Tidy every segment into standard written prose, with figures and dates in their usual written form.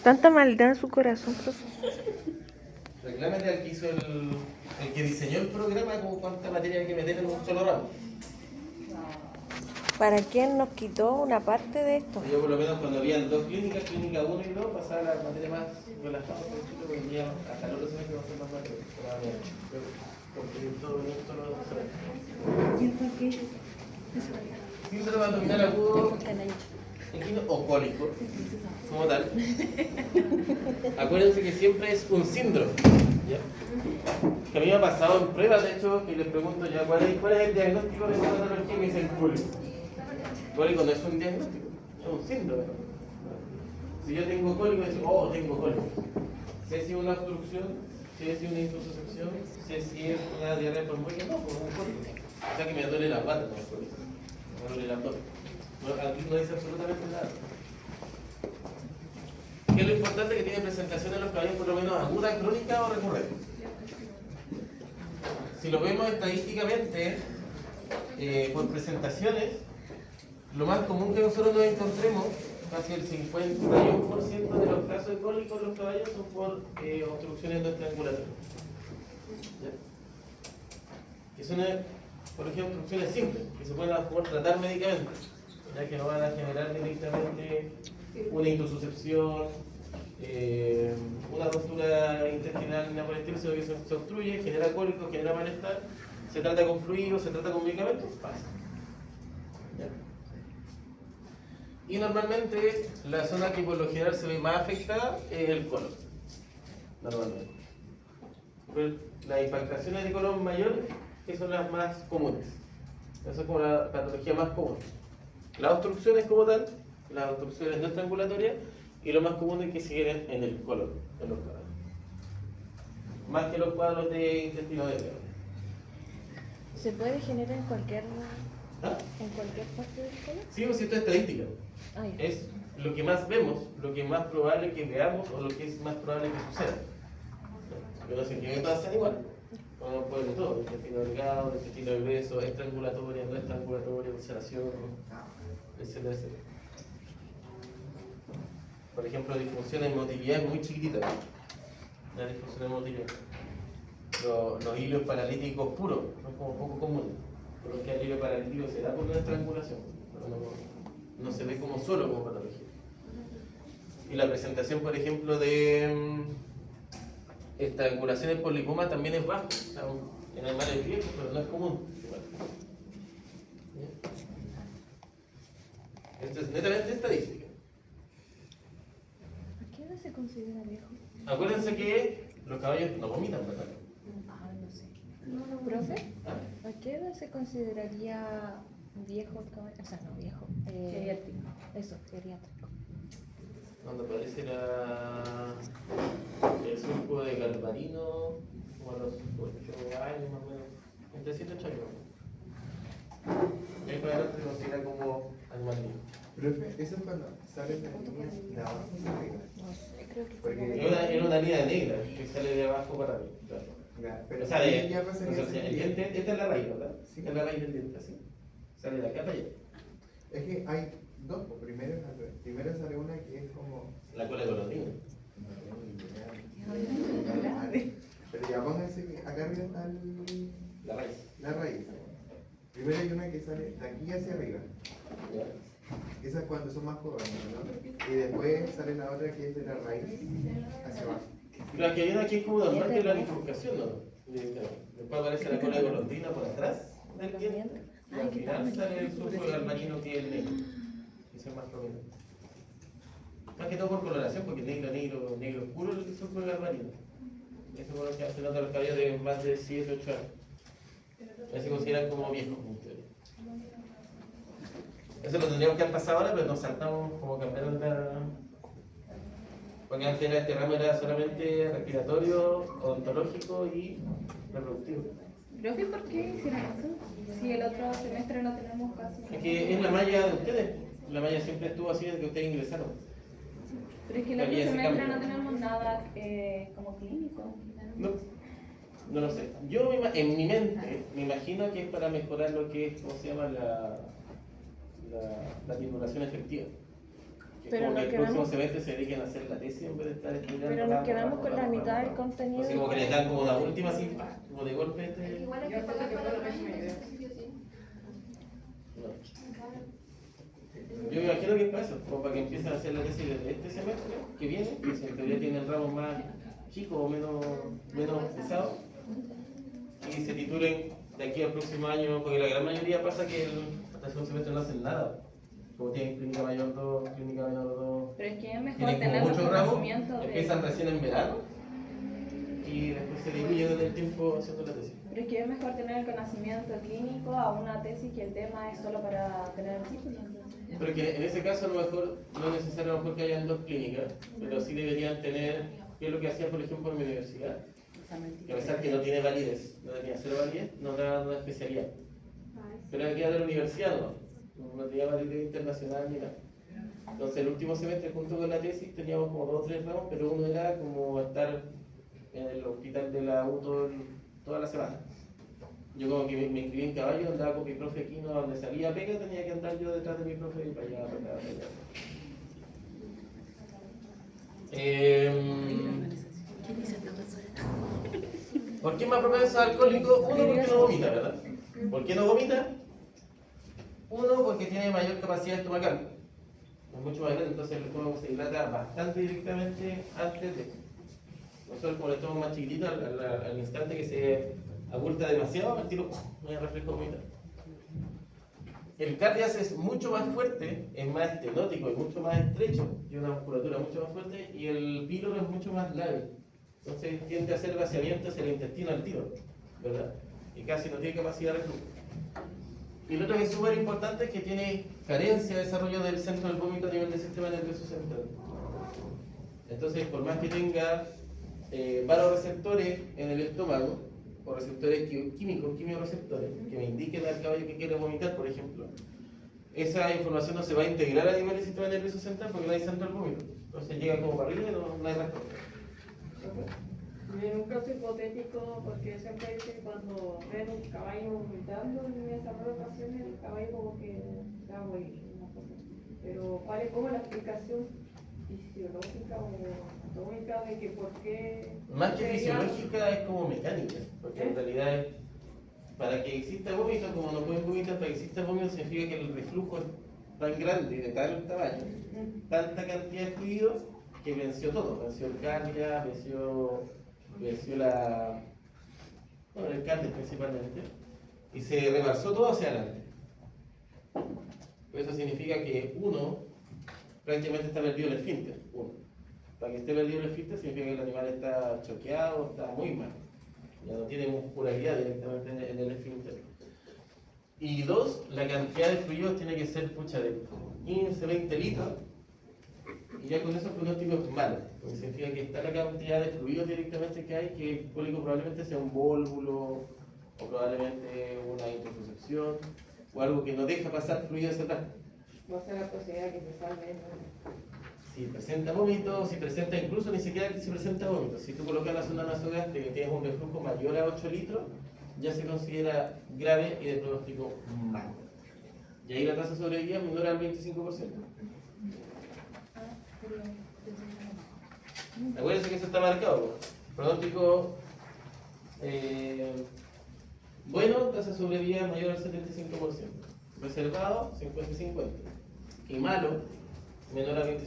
Tanta maldad en su corazón, profe. Reclámate al que hizo el que diseñó el programa, como cuánta materia hay que meter en un solo ramo. ¿Para quién nos quitó una parte de esto? Yo por lo menos cuando habían dos clínicas, clínica 1 y 2, pasaba la materia más relajada, porque venía hasta el otro semestre va a ser más materia. Porque todo en un solo semestre. ¿Y el por qué? Síndrome abdominal agudo equino o cólico, como tal. Acuérdense que siempre es un síndrome. ¿Ya? Que a mí me ha pasado en pruebas, de hecho, que les pregunto ya cuál es el diagnóstico de esta patología, y me dicen cólico. Cólico no es un diagnóstico, es un síndrome. Si yo tengo cólico, digo, oh, tengo cólico. Sé si es una obstrucción, sé si es una insuficiencia, sé si es una diarrea por muelle, no, por un cólico. O sea que me duele la pata, no es cólico. Me duele el abdomen. Aquí no dice absolutamente nada. ¿Qué es lo importante? Que tiene presentación en los caballos por lo menos aguda, crónica o recurrente. Si lo vemos estadísticamente por presentaciones, lo más común que nosotros nos encontremos, casi el 51% de los casos de cólicos en los caballos son por obstrucciones no estrangulatorias. Que son, por ejemplo, obstrucciones simples, que se pueden tratar médicamente, ya que no van a generar directamente una intususcepción, una ruptura intestinal ni por el estilo, sino que se obstruye, genera cólicos, genera malestar, se trata con fluidos, se trata con medicamentos, pasa. ¿Ya? Y normalmente la zona que por lo general se ve más afectada es el colon. Normalmente. Pero las impactaciones de colon mayores, que son las más comunes. Esa es como la patología más común. Las obstrucciones como tal, las obstrucciones no estrangulatorias, y lo más común es que se queden en el colon, en los caballos. Más que los cuadros de intestino delgado. ¿Se puede generar en cualquier ¿Ah? parte del colon? Sí, pues esto es estadística. Ah, ya. Es lo que más vemos, lo que es más probable que veamos o lo que es más probable que suceda. Pero no significa que todas sean iguales. Vamos a poner de todo: intestino delgado, intestino grueso, estrangulatoria, no estrangulatoria, ulceración, etcétera, etcétera. Por ejemplo, disfunción en motilidad es muy chiquitita. La disfunción en motilidad. Los hilos paralíticos puros son como poco comunes. Por lo que el hilo paralítico se da por una estrangulación, pero no se ve como solo como patología. Y la presentación, por ejemplo, de estrangulaciones por lipoma también es bajo. O sea, en animales viejos, pero no es común. Esto es netamente estadística. ¿A qué edad se considera viejo? Acuérdense que los caballos no vomitan, ¿verdad? Ah, no sé. ¿Profe? ¿Ah? ¿A qué edad se consideraría viejo el caballo? O sea, no viejo. Geriátrico. Eso, geriátrico. Cuando aparece el surco de Galvarino, como a los 8 años más o menos, entre 7 y 8 años. Ahí para adelante se considera como animal libre. Profe, eso es cuando salen las líneas de abajo hacia arriba. No sé, creo que Porque- Era una línea negra que sale de abajo para arriba. Claro. Ya, pero O sea, ahí ya pasaría o a sea, ser el bien. diente, esta es la raíz, ¿verdad? Sí. Esta es la raíz del diente, así. Sale de acá para allá. Es que hay dos, pues, primero sale una que es como... La cola de golondrina. Pero ya pónganse que acá arriba está La raíz. la raíz. Primero hay una que sale de aquí hacia arriba. ¿Ya? Esa es cuando son más jóvenes, ¿no? Y después sale la otra que es de la raíz hacia abajo. La que hay una aquí es como normal, que es la bifurcación, ¿no? Después aparece la cola de golondrina por atrás del diente. Y al final sale el surco de galvarino, que es el negro. Ese es más prominente. Más que todo por coloración, porque negro oscuro el surco de galvarino. Eso es lo que hace nota los caballos de más de 7, 8 años. Ya se consideran como viejos, en teoría. Eso lo tendríamos que haber pasado ahora, pero nos saltamos como cambiaron la... Porque antes este ramo era solamente respiratorio, odontológico y reproductivo. Profe, ¿por qué hicieron eso? Si el otro semestre no tenemos casi. Es que es la malla de ustedes. La malla siempre estuvo así desde que ustedes ingresaron. Pero es que el La otro guía se semestre cambia. no tenemos nada como clínico. No lo sé. Yo en mi mente me imagino que es para mejorar lo que es, ¿cómo se llama? La titulación efectiva. Que Pero como que nos el próximo quedamos- semestre se dediquen a hacer la tesis en vez de estar estudiando. Pero nos quedamos con la mitad del contenido. Así como que les dan como una última así, como de golpe. Igual hay Yo que creo pagar que para fue el lo año, mismo idea. sí o sí. Yo me imagino que es para eso, como para que empiecen a hacer la tesis desde este semestre que viene, que si en teoría tienen ramos más chicos o menos pesados, y se titulen de aquí al próximo año, porque la gran mayoría pasa que hasta el segundo semestre no hacen nada. Como tienen clínica mayor 2, clínica menor 2, Pero es que es mejor tienen tener como los muchos ramos, conocimientos de... empiezan recién en verano y después se diluyen en el tiempo haciendo la tesis. Pero es que es mejor tener el conocimiento clínico a una tesis que el tema es solo para tener el título. Pero que en ese caso a lo mejor no es necesario a lo mejor que hayan dos clínicas, pero sí deberían tener, que es lo que hacía por ejemplo en mi universidad, que a pesar que no tiene validez, no tenía cero validez, no da una especialidad. Pero aquí era de la universidad no tenía validez internacional ni nada. Entonces el último semestre junto con la tesis teníamos como 2 o 3 ramos, pero uno era como estar en el hospital de la U toda la semana. Yo como que me inscribí en caballo, andaba con mi profe aquí, no, donde salía pega, tenía que andar yo detrás de mi profe y para allá, para acá, para allá. ¿Por qué es más propenso al alcohólico? Uno, porque no vomita, ¿verdad? ¿Por qué no vomita? Uno, porque tiene mayor capacidad estomacal. Es mucho más grande, entonces el estómago se dilata bastante directamente antes de. Nosotros como el estómago más chiquitito, al instante que se abulta demasiado, el tiro no hay reflejo de vomitar. El cardias es mucho más fuerte, es más estenótico y mucho más estrecho, tiene una musculatura mucho más fuerte, y el píloro es mucho más leve. Entonces tiende a hacer vaciamiento hacia el intestino al tiro, ¿verdad? Y casi no tiene capacidad de reflujo. Y lo otro que es súper importante es que tiene carencia de desarrollo del centro del vómito a nivel del sistema nervioso central. Entonces, por más que tenga varoreceptores en el estómago, o receptores químicos, quimioreceptores, que me indiquen al caballo que quiere vomitar, por ejemplo, esa información no se va a integrar a nivel del sistema nervioso central porque no hay centro del vómito. Entonces llega como para arriba y no hay respuesta. En un caso hipotético, porque siempre dicen que cuando ven un caballo vomitando, en esas ocasiones el caballo como que da muy una cosa. Pero ¿cuál es como la explicación fisiológica o anatómica de que por qué? Más que sería- fisiológica es como mecánica, porque en realidad es, para que exista vómito, como no pueden vomitar, para que exista vómito significa que el reflujo es tan grande, de tal tamaño, tanta cantidad de fluido, que venció todo, venció el cardia, venció la... bueno, el cardia principalmente, y se rebalsó todo hacia adelante. Eso significa que uno prácticamente está perdido en el esfínter, uno. Para que esté perdido en el esfínter significa que el animal está choqueado, está muy mal. Ya no tiene muscularidad directamente en el esfínter. Y dos, la cantidad de fluidos tiene que ser pucha de 15, 20 litros. Y ya con esos pronósticos es malo, porque significa que está la cantidad de fluidos directamente que hay, que el cólico probablemente sea un vólvulo, o probablemente una introsuscepción, o algo que no deja pasar fluido hacia atrás. Va a ser la posibilidad que se salve, ¿no? Si presenta vómito, si presenta incluso ni siquiera si presenta vómito, si tú colocas la sonda nasogástrica que tienes un reflujo mayor a 8 litros, ya se considera grave y de pronóstico malo. Y ahí la tasa de sobrevida menor al 25%. Acuérdense que eso está marcado. Pronóstico bueno, tasa de sobrevida mayor al 75%. Reservado, 50-50. Y malo, menor al 25%.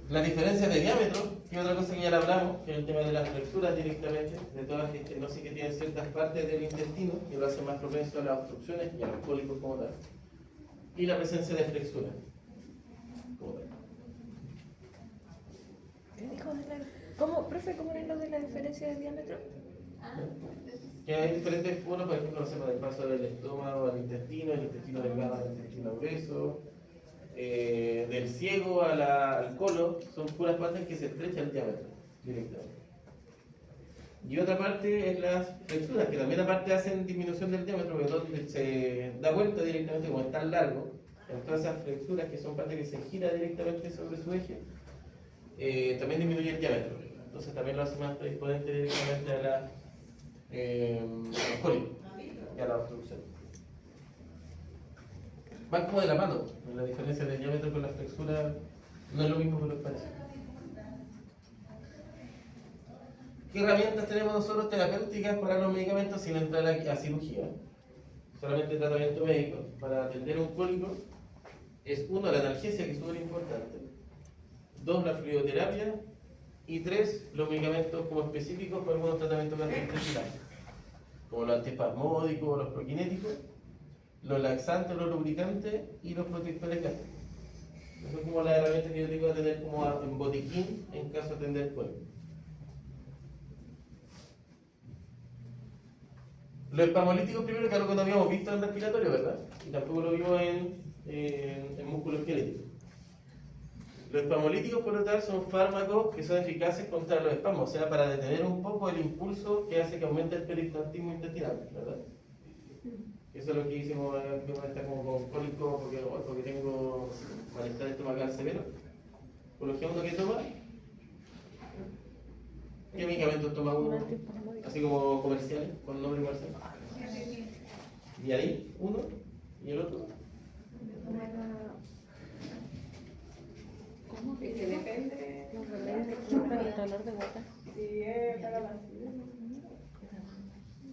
Las diferencias de diámetro, que es otra cosa que ya le hablamos, que es el tema de las fracturas directamente, de todas las estenosis que tienen ciertas partes del intestino, que lo hacen más propenso a las obstrucciones y a los cólicos como tal. Y la presencia de flexura. Como tal. ¿Qué dijo de la... ¿Cómo, profe, cómo es lo de la diferencia de diámetro? Que hay diferentes formas, por ejemplo, no sé, para el paso del estómago al intestino, el intestino delgado al intestino grueso, del ciego al colon, son puras partes que se estrechan el diámetro directamente. Y otra parte es las flexuras, que también aparte hacen disminución del diámetro, pero donde se da vuelta directamente, como es tan largo, en todas esas flexuras que son partes que se gira directamente sobre su eje, también disminuye el diámetro. Entonces también lo hace más predisponente directamente a la cólico y a la obstrucción. van como de la mano. La diferencia del diámetro con la flexura no es lo mismo que lo que parece. ¿Qué herramientas tenemos nosotros terapéuticas para los medicamentos sin entrar a cirugía? Solamente tratamiento médico. Para atender un cólico es 1, la analgesia, que es súper importante. 2, la fluidoterapia. Y 3, los medicamentos como específicos para algunos tratamientos gastrointestinales, como los antiespasmódicos, los prokinéticos, los laxantes, los lubricantes y los protectores gástricos. Esas son como las herramientas que yo tengo que tener como en botiquín en caso de atender cólico. Los espasmolíticos primero, que es algo que no habíamos visto en respiratorio, ¿verdad? Y tampoco lo vimos en músculo esquelético. Los espasmolíticos, por lo tanto, son fármacos que son eficaces contra los espasmos, o sea, para detener un poco el impulso que hace que aumente el peristaltismo intestinal, ¿verdad? Eso es lo que hicimos, que está como con cólico porque tengo malestar estomacal severo. Por lo que uno que toma, ¿qué medicamentos toma uno? Así como comerciales, con nombre comercial. Y ahí, uno, y el otro. ¿Cómo que depende? Los remedios para el dolor de boca. Si es para la acidez.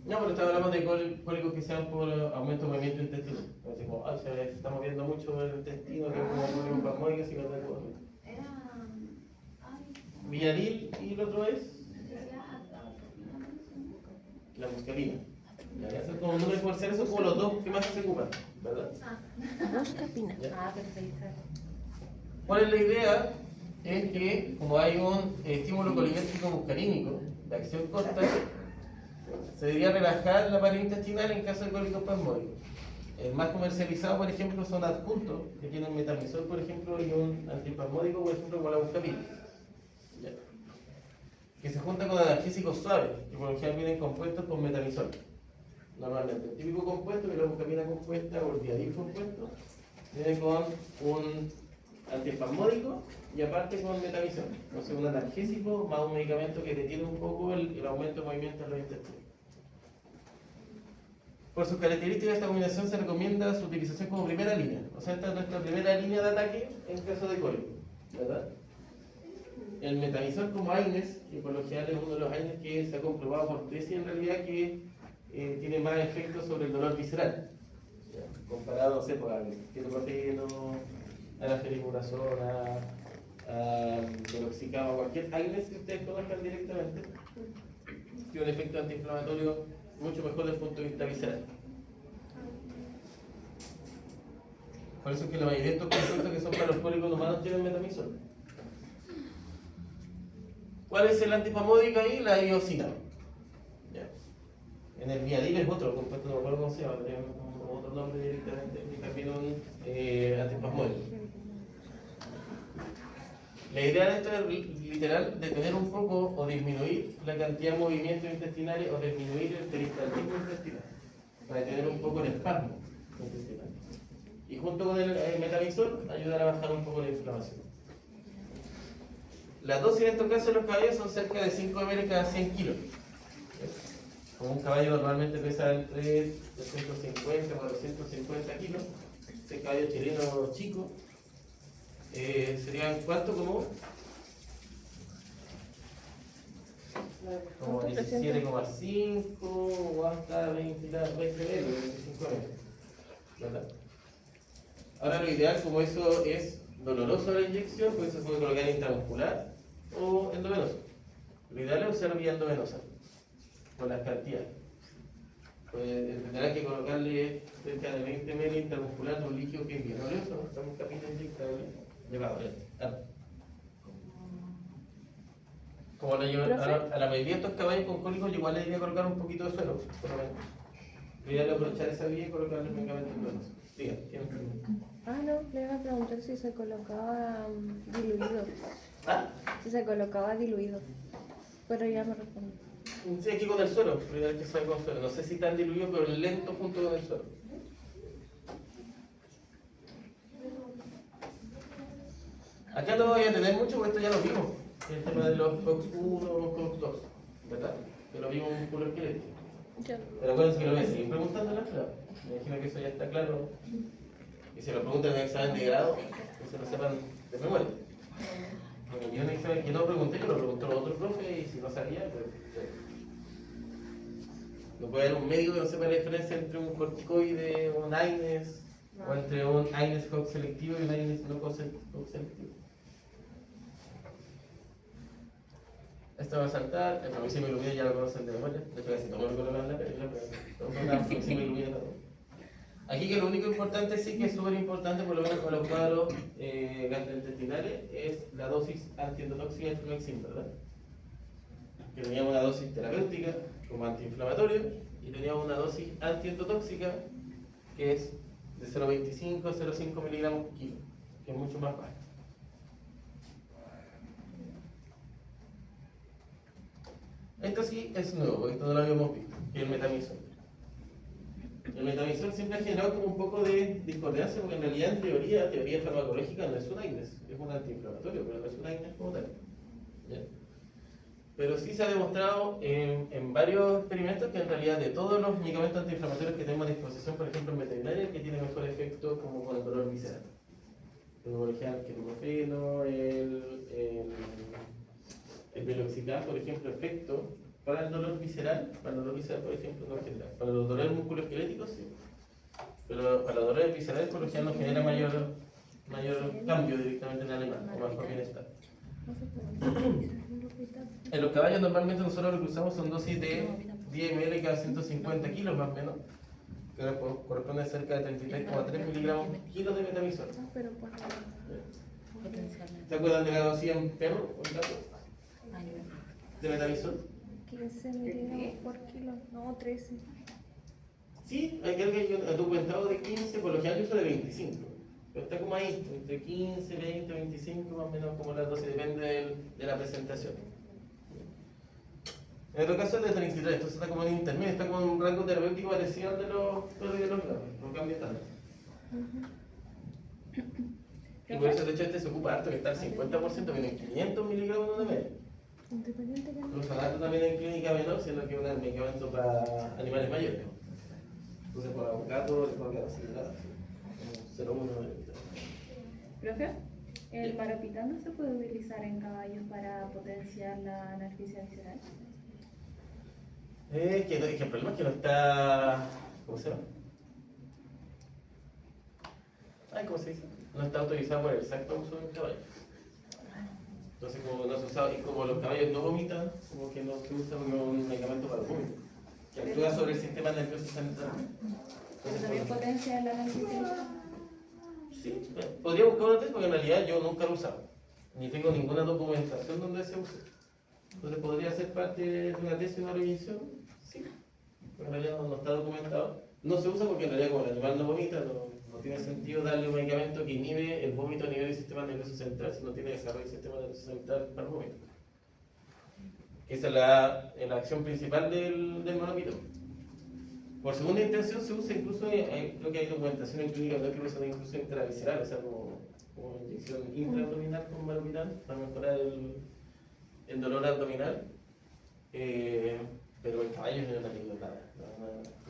No, pero hablamos de cólicos que sean por aumento de movimiento intestinal. Así como, se está moviendo mucho el intestino, que es como cólico espasmódico, así que no te puedo. Villaril, y el otro es la muscapina. Eso es como número comercial, esos son como los dos que más se ocupan, ¿verdad? Buscapina. ¿Ya? Perfecto. ¿Cuál es la idea? Es que como hay un estímulo colinérgico muscarínico de acción corta, se debería relajar la pared intestinal en caso de cólico espasmódico. El más comercializado, por ejemplo, son adjuntos que tienen metamizol, por ejemplo, y un antiespasmódico, por ejemplo, como la buscapina. ¿Ya? Que se junta con analgésicos suaves, que por lo general vienen compuestos con metamizol. Normalmente, el típico compuesto, que es la buscapina compuesta o el Villaril compuesto, viene con un antiespasmódico y aparte con metamizol. Entonces, un analgésico más un medicamento que detiene un poco el aumento de movimiento en los intestinos. Por sus características, esta combinación se recomienda su utilización como primera línea. O sea, esta es nuestra primera línea de ataque en caso de cólico, ¿verdad? El metamizol como AINES, que por lo general es uno de los AINES que se ha comprobado por tesis en realidad que tiene más efectos sobre el dolor visceral, ¿ya? Comparado, no sé, pues, al quetoprofeno, a la ferimurazona, a meloxicam, cualquier AINES que ustedes conozcan directamente, tiene un efecto antiinflamatorio mucho mejor desde el punto de vista visceral. Por eso es que la mayoría de estos compuestos que son para los cólicos humanos tienen metamizol. ¿Cuál es el antiespasmódico ahí? La iosina. ¿Ya? En el Villaril es otro compuesto, no me acuerdo cómo se llama, tiene otro nombre directamente, y también un antiespasmódico. La idea de esto es literal detener un poco o disminuir la cantidad de movimientos intestinales o disminuir el peristaltismo intestinal para detener un poco el espasmo intestinal. Y junto con el metamizol ayudar a bajar un poco la inflamación. Las dosis en estos casos de los caballos son cerca de 5 ml cada 100 kilos. Como un caballo normalmente pesa entre 350 a 450 kilos, este caballo chileno chico serían ¿cuánto? Como 17,5 o hasta 20 metros, 25 metros, ¿verdad? Ahora lo ideal, como eso es doloroso la inyección, pues se puede colocar intramuscular o endovenoso. Lo ideal es usar vía endovenosa, con las cantidades. Pues tendrá que colocarle cerca de 20 ml intramuscular de un líquido que es bien doloroso, estamos capítulo inyectable. Como a la mayoría de estos caballos con cólicos, igual le diría colocar un poquito de suero, por lo menos. Lo ideal es aprovechar esa vía y colocarle el medicamento endovenoso. Diga, ¿tiene pregunta? No, le iba a preguntar si se colocaba diluido. ¿Ah? Si se colocaba diluido. Pero ya me respondí. Sí, aquí con el suero, lo ideal es que sea con suero. No sé si tan diluido, pero lento junto con el suero. Acá no voy a tener mucho, porque esto ya lo vimos. El tema de los COX-1, COX-2, ¿verdad? Que lo vimos en músculo esquelético. Pero acuérdense que lo voy a seguir preguntando en la clase. Me imagino que eso ya está claro. que se lo pregunten en el examen de grado, que se lo sepan de memoria. Porque yo en el examen que no pregunté, yo lo preguntó otro profe y si no sabía, pues... No puede haber un médico que no sepa la diferencia entre un corticoide, un AINES, o entre un AINES-COX selectivo y un AINES-no-COX selectivo. Esto va a saltar, el Proxima Ilumina ya lo conocen de memoria, de hecho casi todo el mundo lo habla, pero el Proxima Ilumina también. Aquí que lo único importante, sí que es súper importante, por lo menos con los cuadros gastrointestinales, es la dosis antiendotóxica del Flumexin, ¿verdad? Que teníamos una dosis terapéutica como antiinflamatorio y teníamos una dosis antiendotóxica que es de 0,25 a 0,5 miligramos por kilo, que es mucho más baja. Esto sí es nuevo, porque esto no lo habíamos visto, que es el metamizol. El metamizol siempre ha generado como un poco de discordancia, porque en realidad en teoría farmacológica no es un AINES, es un antiinflamatorio, pero no es un AINES como tal. ¿Ya? Pero sí se ha demostrado en varios experimentos que en realidad de todos los medicamentos antiinflamatorios que tenemos a disposición, por ejemplo en veterinaria, el que tiene mejor efecto como con el dolor visceral. Por ejemplo, el ibuprofeno, el veloxicam, por ejemplo, efecto para el dolor visceral, por ejemplo, no general. Para los dolores musculoesqueléticos, sí. Pero para los dolores viscerales, por lo general, no genera mayor cambio directamente en el animal, o mejor bienestar. En los caballos normalmente nosotros lo que usamos son dosis de 10 ml cada 150 kilos más o menos, que corresponde a cerca de 33,3 miligramos kilos de metamizol. ¿Se acuerdan de la dosis en perro o en gato? ¿De metamizol? 15 miligramos por kilo, no, 13. Sí, hay que yo he documentado de 15, por lo general yo uso de 25. Pero está como ahí, entre 15, 20, 25, más o menos como la dosis, depende de la presentación. En otro caso es de 33, entonces está como en intermedio, está como en un rango terapéutico parecido al de los gatos, no cambia tanto. Y por eso de hecho este se ocupa harto, que está al 50%, viene en 500 miligramos de medio. Los adaptos también en clínica menor, siendo que es un medicamento para animales mayores. Entonces para un gato le puedo quedar así, ¿verdad? 0,1. Profe, ¿el maropitano se puede utilizar en caballos para potenciar la analgesia visceral? Que el problema es que no está... ¿Cómo se llama? ¿Cómo se dice? No está autorizado por el exacto uso del caballo. Entonces, como no se usa, y como los caballos no vomitan, como que no se usa como un medicamento para el vómito, que actúa sobre el sistema nervioso central. ¿Pero también potencia la analgesia? Sí, podría buscar una tesis porque en realidad yo nunca lo he usado, ni tengo ninguna documentación donde se use. Entonces, ¿podría ser parte de una tesis o una revisión? Sí, pero en realidad no está documentado. No se usa porque en realidad como el animal no vomita, no tiene sentido darle un medicamento que inhibe el vómito a nivel del sistema nervioso central si no tiene desarrollo del sistema nervioso central para el vómito. Esa es la acción principal del monopito. Por segunda intención se usa incluso, creo que hay documentación en clínica que usan incluso intravisceral, o sea, como inyección intraabdominal con maropitano para mejorar el dolor abdominal. Pero el caballo no ha tenido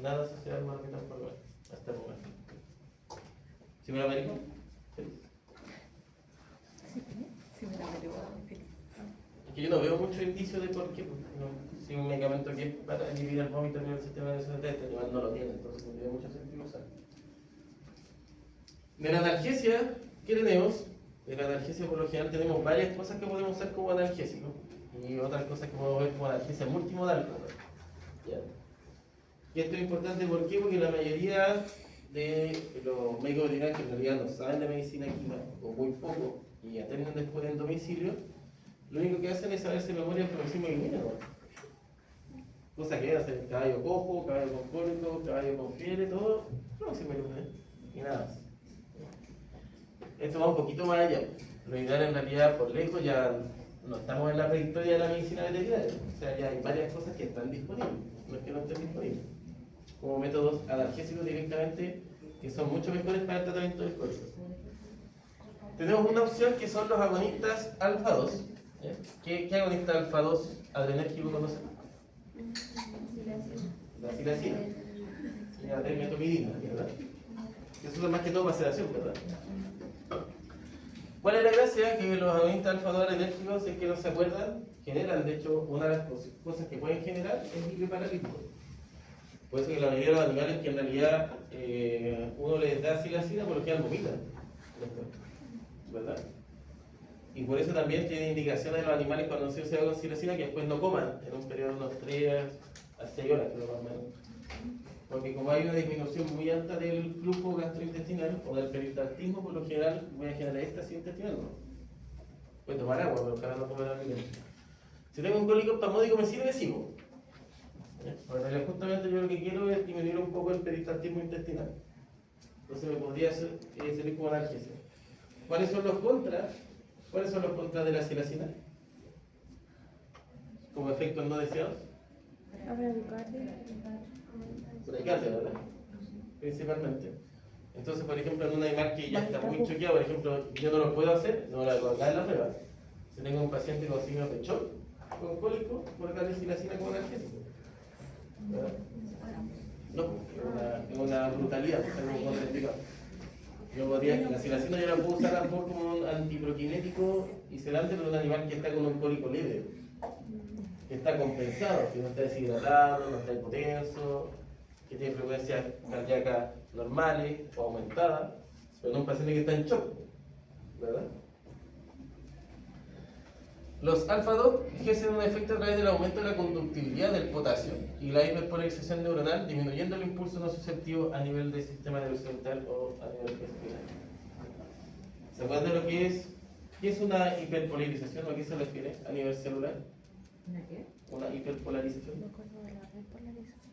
nada asociado al maropitano por igual, hasta el momento. ¿Sí me lo americo? Sí, me la averiguo. Es que yo no veo mucho indicio de por qué. Si un medicamento que es para inhibir el vómito en el sistema nervioso central, este animal no lo tiene, entonces no tiene mucho sentido usar. De la analgesia, ¿qué tenemos? De la analgesia por lo general tenemos varias cosas que podemos usar como analgésico y otras cosas que podemos ver como analgesia multimodal. ¿Ya? Y esto es importante, ¿por qué? Porque la mayoría de los médicos veterinarios que en realidad no saben de medicina química o muy poco y atienden después en domicilio, lo único que hacen es saberse memoria del Proxima Ilumina, ¿no? Cosa que hacen caballo cojo, caballo con cólico, caballo con fiebre, todo Proxima Ilumina y nada más. Esto va un poquito más allá. Lo ideal en realidad por lejos ya no estamos en la prehistoria de la medicina veterinaria, o sea ya hay varias cosas que están disponibles, no es que no estén disponibles, como métodos analgésicos directamente que son mucho mejores para el tratamiento del cólico. Tenemos una opción que son los agonistas alfa 2. ¿Qué agonista alfa 2 adrenérgico conocen? La silacina y la termetomidina, ¿verdad? ¿Qué Se usa más que todo para sedación, ¿verdad? ¿Cuál es la gracia? Que los agonistas alfa-2 enérgicos, si es que no se acuerdan, generan, de hecho, una de las cosas que pueden generar es hiperparalismo. Puede ser que la mayoría de los animales que en realidad uno les da silacina, por lo general vomitan, ¿verdad? Y por eso también tiene indicaciones de los animales cuando han sido sedados con silacina que después no coman en un periodo de unos 3 a 6 horas, creo más o menos. Porque como hay una disminución muy alta del flujo gastrointestinal o del peristaltismo, por lo general voy a generar éxtasis intestinal, ¿no? Puedo tomar agua, pero ojalá no tomar alimento. Si tengo un cólico espasmódico, ¿me sirve? Sigo. Porque justamente yo lo que quiero es disminuir un poco el peristaltismo intestinal. Entonces me podría servir como analgesia. ¿Cuáles son los contras? ¿Cuáles son los contras de la silacina? Como efectos no deseados. Bradicardia, ¿verdad? Principalmente. Entonces, por ejemplo, en un animal que ya está muy choqueado, por ejemplo, yo no lo puedo hacer, no lo hago acá en la prueba. Si tengo un paciente con signos de shock, con cólico, colocarle silacina como analgésico. ¿Verdad? No, es una brutalidad, es algo contraindicado. Yo podría, la silacina yo la puedo usar a lo mejor como un antiproquinético y sedante, pero un animal que está con un cólico leve, que está compensado, que no está deshidratado, no está hipotenso, que tiene frecuencias cardíacas normales o aumentadas, pero no un paciente que está en shock, ¿verdad? Los alfa-2 ejercen un efecto a través del aumento de la conductividad del potasio y la hiperpolarización neuronal, disminuyendo el impulso nociceptivo a nivel del sistema nervioso central o a nivel espinal. ¿Se acuerdan de lo que es? ¿Qué es una hiperpolarización? ¿A qué se refiere a nivel celular? ¿Una qué? Una hiperpolarización. Me acuerdo de la repolarización.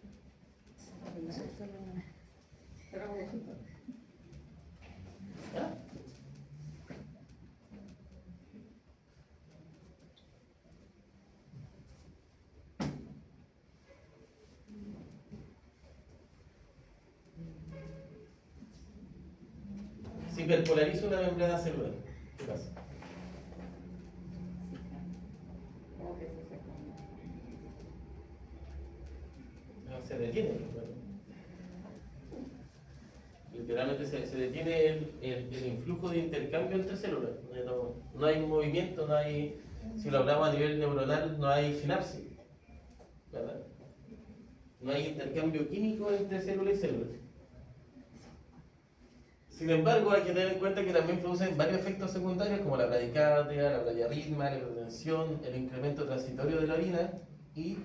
¿Ah? Se hiperpolariza una membrana celular. ¿Qué pasa? No, se detiene. Bueno. Literalmente se detiene el influjo de intercambio entre células. No hay movimiento, no hay, si lo hablamos a nivel neuronal, no hay sinapsis, ¿verdad? No hay intercambio químico entre célula y célula. Sin embargo, hay que tener en cuenta que también producen varios efectos secundarios como la bradicardia, la bradiarritmia, la hipertensión, el incremento transitorio de la orina y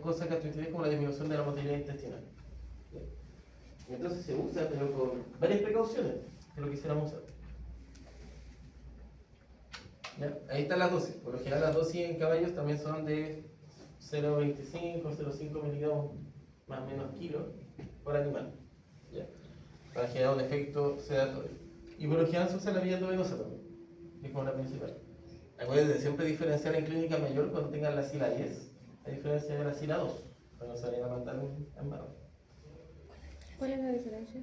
cosas gastrointestinales como la disminución de la motilidad intestinal. Entonces se usa, pero con varias precauciones, que lo quisiéramos usar. ¿Ya? Ahí está la dosis. Por lo general las dosis en caballos también son de 0,25, 0,5 miligramos más o menos kilos por animal. ¿Ya? Para generar un efecto sedatorio. Y por lo general se usa la vía endovenosa también, que es como la principal. Acuérdense de siempre diferenciar en clínica mayor cuando tengan la SILA 10, a diferencia de la SILA 2, para no se vayan a matar en barro. ¿Cuál es la diferencia?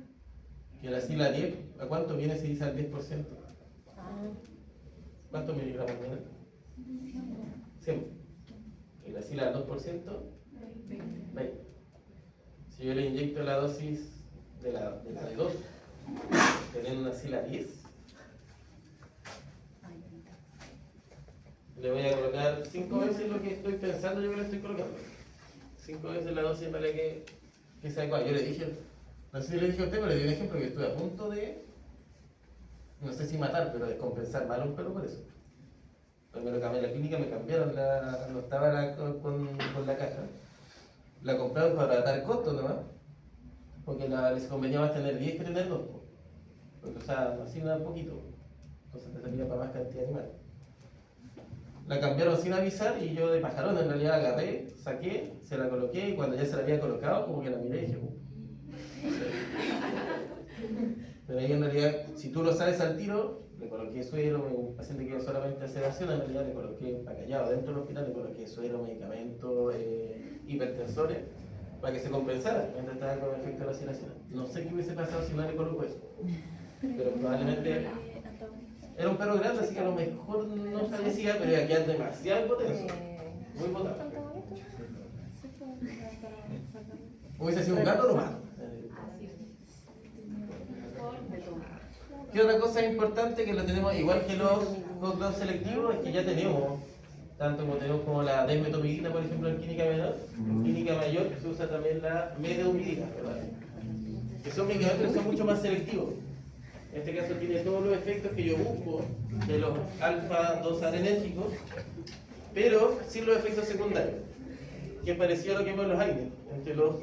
Que la SILA 10, ¿a cuánto viene si dice al 10%? Ah, ¿Cuántos miligramos viene? 100. Y la SILA al 2%, 20. Si yo le inyecto la dosis de la de 2, teniendo una SILA 10, le voy a colocar 5 veces lo que estoy pensando yo que le estoy colocando. 5 veces la dosis para que sea adecuada. Yo le dije, no sé si le dije a usted, pero le di un ejemplo que estuve a punto de, no sé si matar, pero descompensar mal un pelo por eso. Cuando lo cambié en la clínica me cambiaron, no estaba con la caja. La compraron para tratar costos nomás, porque les convenía más tener 10 que tener 2. Porque, o sea, así nada un poquito. Entonces te servía para más cantidad de animales. La cambiaron sin avisar y yo de pajarón en realidad agarré, saqué, se la coloqué y cuando ya se la había colocado como que la miré y dije, pero ahí en realidad, si tú lo sabes al tiro, le coloqué suero, un paciente que iba solamente a sedación, en realidad le coloqué para callado dentro del hospital, le coloqué suero, medicamentos, hipertensores, para que se compensara mientras estaba con el efecto de la sedación. No sé qué hubiese pasado si no le coloco eso, pero probablemente era un perro grande, así que a lo mejor no fallecía, pero iba a quedar demasiado hipotenso, muy potente. Hubiese sido un gato, lo mato. ¿Qué otra cosa importante que lo tenemos igual que los cócteles selectivos? Es que ya tenemos, tanto como tenemos como la desmetomidina, por ejemplo, en química menor, en química mayor se usa también la medeumidina, ¿verdad? Que son medicamentos que son mucho más selectivos. En este caso tiene todos los efectos que yo busco de los alfa-2 adrenérgicos, pero sin los efectos secundarios, que es parecido a lo que vemos en los AINES, entre los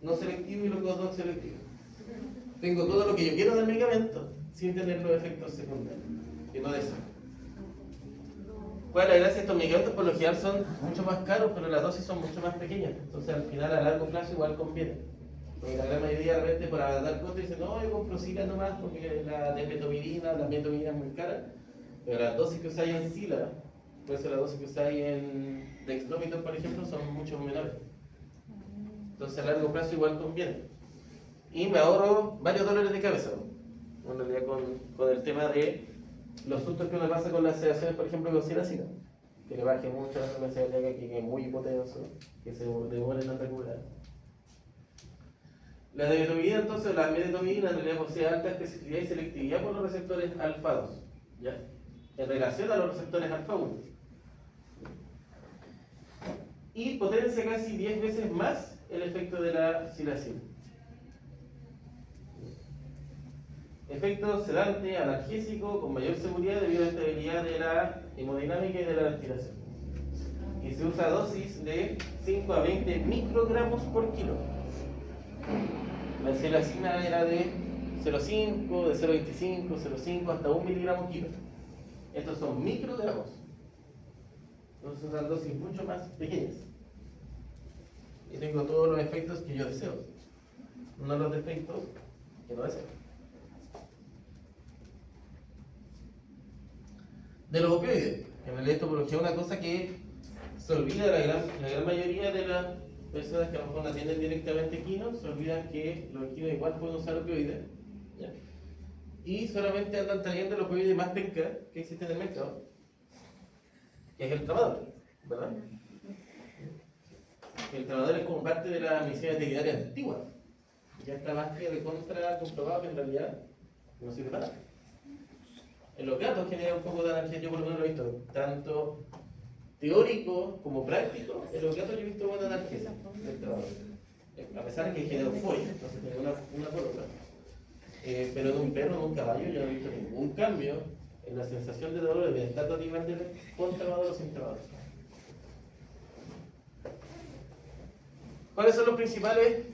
no selectivos y los COX-2 selectivos. Tengo todo lo que yo quiero del medicamento sin tener los efectos secundarios, que no deseo. ¿Cuál es la gracia? Estos medicamentos por lo general son mucho más caros, pero las dosis son mucho más pequeñas, entonces al final a largo plazo igual conviene. Porque la gran mayoría de repente por abaratar costos dicen, no, yo compro Sila nomás porque la desmetomidina, la metomidina es muy cara, pero las dosis que usáis en Sila, por eso las dosis que usáis en dextromitor, por ejemplo, son mucho menores. Entonces a largo plazo igual conviene. Y me ahorro varios dolores de cabeza, ¿no? En realidad con el tema de los sustos que uno pasa con las sedaciones, por ejemplo, con silacina, que le baje mucho la frecuencia cardíaca, que es muy hipotenso, que se demore en recuperar. La medetomidina, entonces, la medetomidina en realidad posee alta especificidad y selectividad por los receptores alfa-2, ¿ya? En relación a los receptores alfa-1. Y potencia casi 10 veces más el efecto de la silacina. Efecto sedante, analgésico, con mayor seguridad debido a la estabilidad de la hemodinámica y de la respiración. Y se usa dosis de 5 a 20 microgramos por kilo. La silacina era de 0,5, de 0,25, 0,5 hasta 1 miligramo kilo. Estos son microgramos. Entonces son dosis mucho más pequeñas. Y tengo todos los efectos que yo deseo, no los defectos que no deseo. De los opioides, en realidad esto por lo que es una cosa que se olvida la gran mayoría de las personas que a lo mejor no atienden directamente equinos, se olvidan que los equinos igual pueden usar opioides, ¿ya? Y solamente andan trayendo los opioides más penca que existen en el mercado, que es el tramadol, ¿verdad? El tramadol es como parte de la medicina veterinaria antigua, ya está más que de contra comprobado que en realidad no sirve para nada. En los gatos genera un poco de analgesia, yo por lo menos lo he visto, tanto teórico como práctico. En los gatos yo he visto buena analgesia del trabajo, a pesar de que genera euforia, entonces tiene una por otra. Pero en un perro, en un caballo, yo no he visto ningún cambio en la sensación de dolor, de bienestar a nivel con tramador o sin tramador. ¿Cuáles son los principales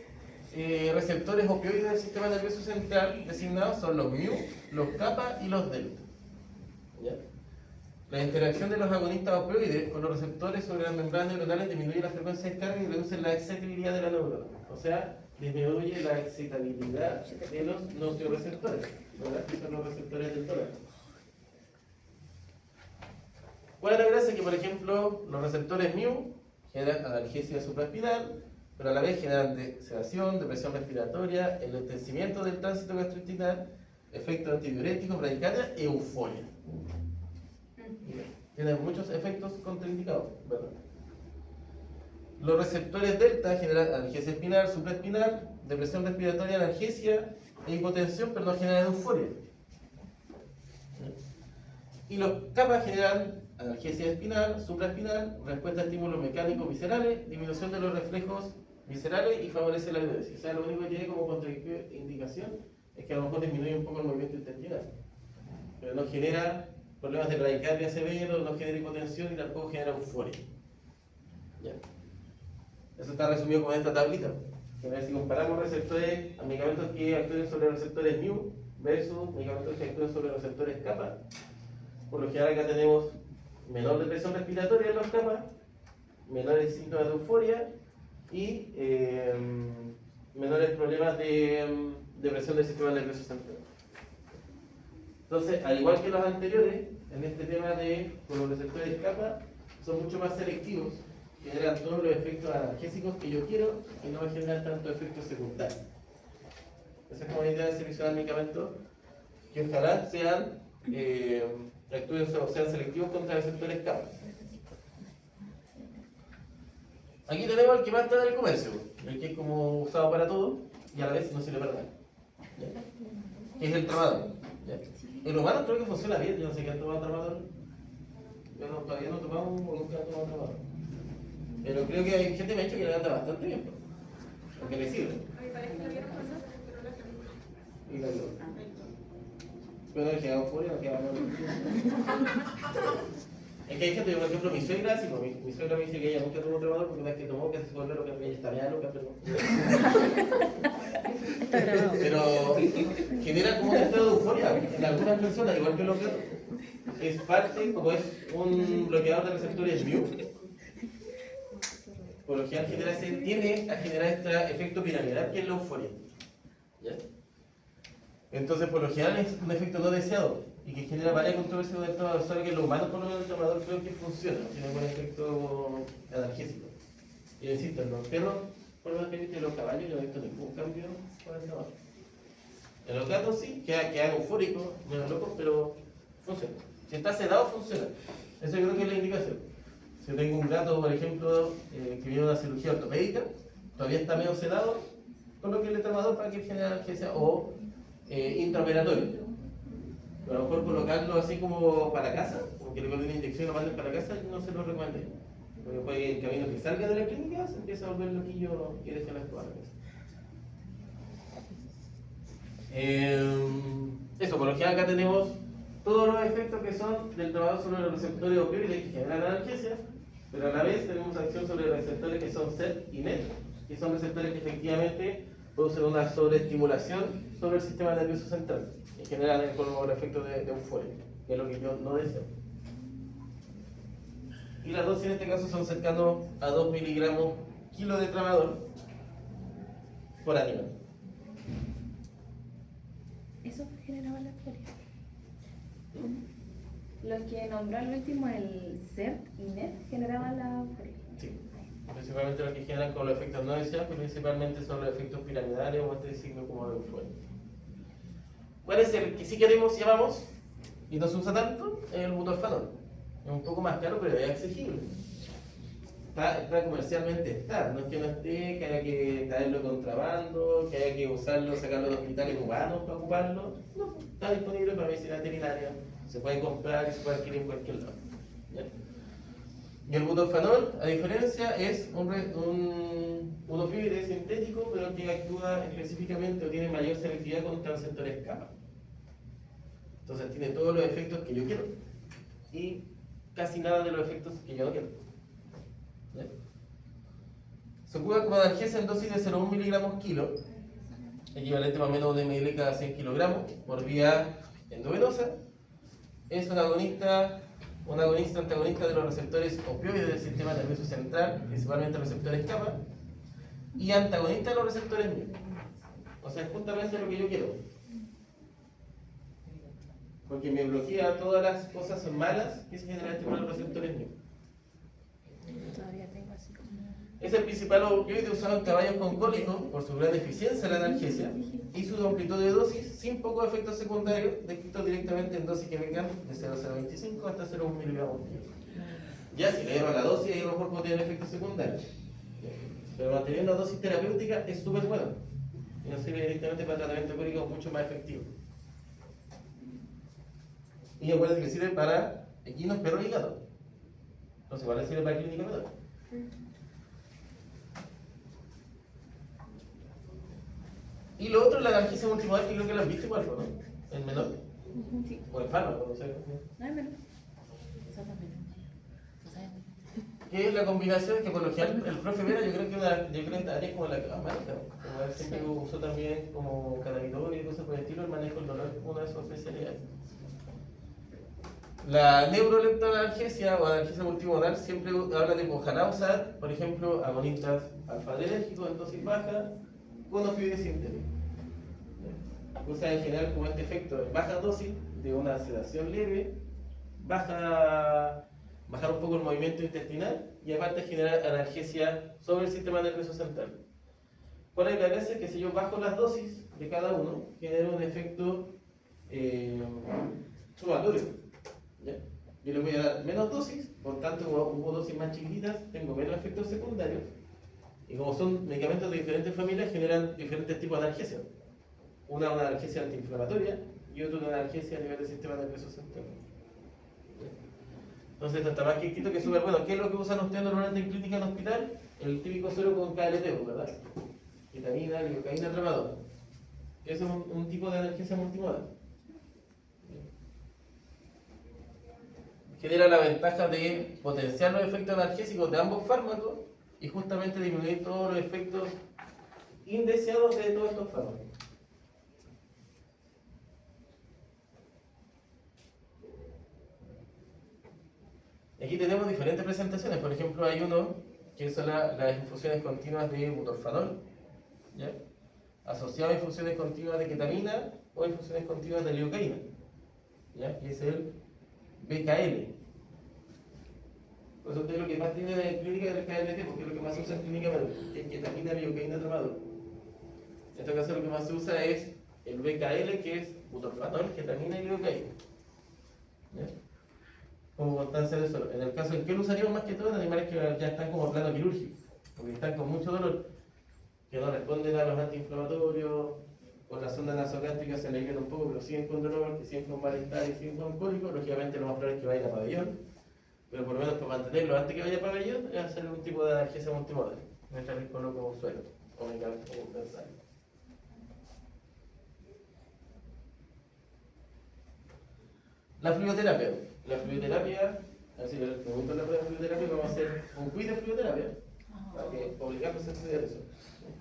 receptores opioides del sistema nervioso central designados? Son los mu, los kappa y los delta. ¿Ya? La interacción de los agonistas opioides con los receptores sobre las membranas neuronales disminuye la frecuencia de descarga y reduce la excitabilidad de la neurona. O sea, disminuye la excitabilidad de los nocioreceptores, ¿verdad? Que son los receptores del tórax. ¿Cuál es la gracia? Que, por ejemplo, los receptores mu generan analgesia supraespinal, pero a la vez generan sedación, depresión respiratoria, enlentecimiento del tránsito gastrointestinal, efectos antidiuréticos, bradicardia y euforia. Tienen muchos efectos contraindicados, ¿verdad? Los receptores delta generan analgesia espinal, supraespinal, depresión respiratoria, analgesia e hipotensión, pero no generan euforia. Y los kappa generan analgesia espinal, supraespinal, respuesta a estímulos mecánicos viscerales, disminución de los reflejos viscerales y favorece la hidrosis. O sea, lo único que tiene como contraindicación es que a lo mejor disminuye un poco el movimiento intestinal, pero no genera problemas de bradicardia severo, no genera hipotensión y tampoco genera euforia. ¿Ya? Eso está resumido con esta tablita. Si comparamos receptores, medicamentos que actúen sobre los receptores mu versus medicamentos que actúen sobre los receptores kappa, por lo general acá tenemos menor depresión respiratoria en los kappa, menores síntomas de euforia y menores problemas de depresión del sistema nervioso central. Entonces, al igual que los anteriores, en este tema de con los receptores kappa, son mucho más selectivos, generan todos los efectos analgésicos que yo quiero y no me generan tanto efectos secundarios. Esa es como la idea de seleccionar medicamentos que ojalá sean selectivos contra receptores kappa. Aquí tenemos el que más está en el comercio, el que es como usado para todo y a la vez no sirve para nada. ¿Ya? que es el tramador. ¿Ya? El humano creo que funciona bien, yo no sé qué ha tomado tramador. Yo todavía no he tomado o nunca he tomado tramador. Pero creo que hay gente que me ha dicho que le anda bastante bien, porque le sirve. Y la vio. Pero no queda euforia, no queda mal. Es que hay gente, por ejemplo, mi suegra, sí, mi suegra me dice que ella nunca tomó tramador porque una vez que tomó casi se vuelve loca, ella está bien loca, pero genera como un estado de euforia en algunas personas, igual que los gatos. Es parte, como es un bloqueador de receptores mu, por lo general tiene a generar este efecto piramidal que es la euforia. ¿Ya? Entonces, por lo general es un efecto no deseado y que genera varias controversias con el tomador, solo que en los humanos, por lo menos el tomador creo que funciona, tiene un buen efecto analgésico. Y insisto, en los perros, por lo menos que los caballos, yo no he visto ningún cambio con el tomador. En los gatos sí, quedan eufóricos, menos locos, pero funciona. Si está sedado, funciona. Eso yo creo que es la indicación. Si yo tengo un gato, por ejemplo, que viene de una cirugía ortopédica, todavía está medio sedado, coloque el tramador para que genere analgesia o intraoperatorio. A lo mejor colocarlo así como para casa, como que le ponen una inyección y lo manden para casa, no se lo recomiendo. Porque puede el camino que salga de la clínica se empieza a volver loquillo y deja las toallas. Eso, por lo general acá tenemos todos los efectos que son del trabajo sobre los receptores opioides que generan analgesia, pero a la vez tenemos acción sobre los receptores que son SET y NET, que son receptores que efectivamente producen una sobreestimulación sobre el sistema nervioso central y generan el efecto de euforia, que es lo que yo no deseo. Y las dosis en este caso son cercanos a 2 miligramos kilo de tramador por animal. Eso generaba la euforia. Los que nombró al último, el CERT y NET, generaban la euforia. Sí, principalmente los que generan con los efectos no deseados, que principalmente son los efectos piramidales o este signo como de euforia. ¿Cuál es el que sí queremos y llamamos y no se usa tanto? El butorfanol. Es un poco más caro, pero es accesible. Está comercialmente, no es que no esté, que haya que traerlo contrabando, que haya que usarlo, sacarlo de hospitales humanos para ocuparlo. No, está disponible para medicina veterinaria, se puede comprar y se puede adquirir en cualquier lado. ¿Ya? Y el butorfanol, a diferencia, es un opioide sintético, pero que actúa específicamente o tiene mayor selectividad contra receptores kappa. Entonces tiene todos los efectos que yo quiero y casi nada de los efectos que yo no quiero. ¿Ya? Se ocupa como analgesia en dosis de 0,1 miligramos kilo, equivalente más o menos a 1 ml cada 100 kilogramos, por vía endovenosa. Es un agonista antagonista de los receptores opioides del sistema nervioso central, principalmente receptores kappa, y antagonista de los receptores mu. O sea, es justamente lo que yo quiero. Porque me bloquea todas las cosas malas que se generan por los receptores mu. Todavía tengo así como... Es el principal opioide usado en caballos con cólicos por su gran eficiencia en la analgesia y su amplitud de dosis sin pocos efectos secundarios, descritos directamente en dosis que vengan de 0,025 hasta 0,1 miligramos. Ya si le lleva la dosis, ahí a lo mejor puede tener efectos secundarios. Pero mantener una dosis terapéutica es súper bueno y nos sirve directamente para tratamiento crónico mucho más efectivo. Y acuérdense que sirve para equinos, perros y gatos. Entonces, igual le sirve para clínica menor. Y lo otro es la analgesia multimodal, que creo que lo han visto igual, ¿no? El menor. Sí. O el fármaco, no sé. No es menos. Exactamente. Que es la combinación que por lo general el profe Vera, yo creo que haría como la marca. Como él siempre usó también como cannabinoides y cosas por el estilo, el manejo del dolor es una de sus especialidades. La neuroleptoanalgesia o analgesia multimodal siempre habla de que ojalá usar, por ejemplo, agonistas alfa-adrenérgicos en dosis baja con opioides sintéticos. Usa en general como este efecto en baja dosis de una sedación leve, bajar un poco el movimiento intestinal y aparte generar analgesia sobre el sistema nervioso central. ¿Cuál es la gracia? Que si yo bajo las dosis de cada uno, genero un efecto sumatorio. ¿Ya? Yo le voy a dar menos dosis, por tanto, como hubo dosis más chiquititas, tengo menos efectos secundarios. Y como son medicamentos de diferentes familias, generan diferentes tipos de analgesia. una analgesia antiinflamatoria y otra una analgesia a nivel del sistema nervioso central. Entonces esto está más que escrito que es súper bueno. ¿Qué es lo que usan ustedes normalmente en clínica en hospital? El típico suero con KLT, ¿verdad? Ketamina, lidocaína, tramadol. Eso es un tipo de analgesia multimodal. Genera la ventaja de potenciar los efectos analgésicos de ambos fármacos y justamente disminuir todos los efectos indeseados de todos estos fármacos. Aquí tenemos diferentes presentaciones. Por ejemplo, hay uno que son las infusiones continuas de butorfanol, ¿ya? Asociado a infusiones continuas de ketamina o infusiones continuas de lidocaína, ¿ya? Que es el BKL. Por eso ustedes lo que más tienen en clínica es el KLT, porque es lo que más se usa en clínica, que es ketamina, lidocaína, tramadol. En este caso lo que más se usa es el BKL, que es butorfanol, ketamina y lidocaína, ¿ya? Como constancia de eso. En el caso en que lo usaríamos más que todo en animales que ya están como plano quirúrgico, porque están con mucho dolor, que no responden a los antiinflamatorios, con la sonda nasogástrica se alivian un poco, pero siguen con dolor, que siguen con malestar y siguen con cólico. Lógicamente lo más probable es que vayan a pabellón, pero por lo menos para mantenerlo antes que vaya a pabellón es hacer un tipo de analgesia multimodal, mientras les coloco suero o medicamento compensable. La fluidoterapia. La fluidoterapia, así que les pregunto la prueba de fluidoterapia, vamos a hacer un quiz de fluidoterapia, para que obligarnos a estudiar eso,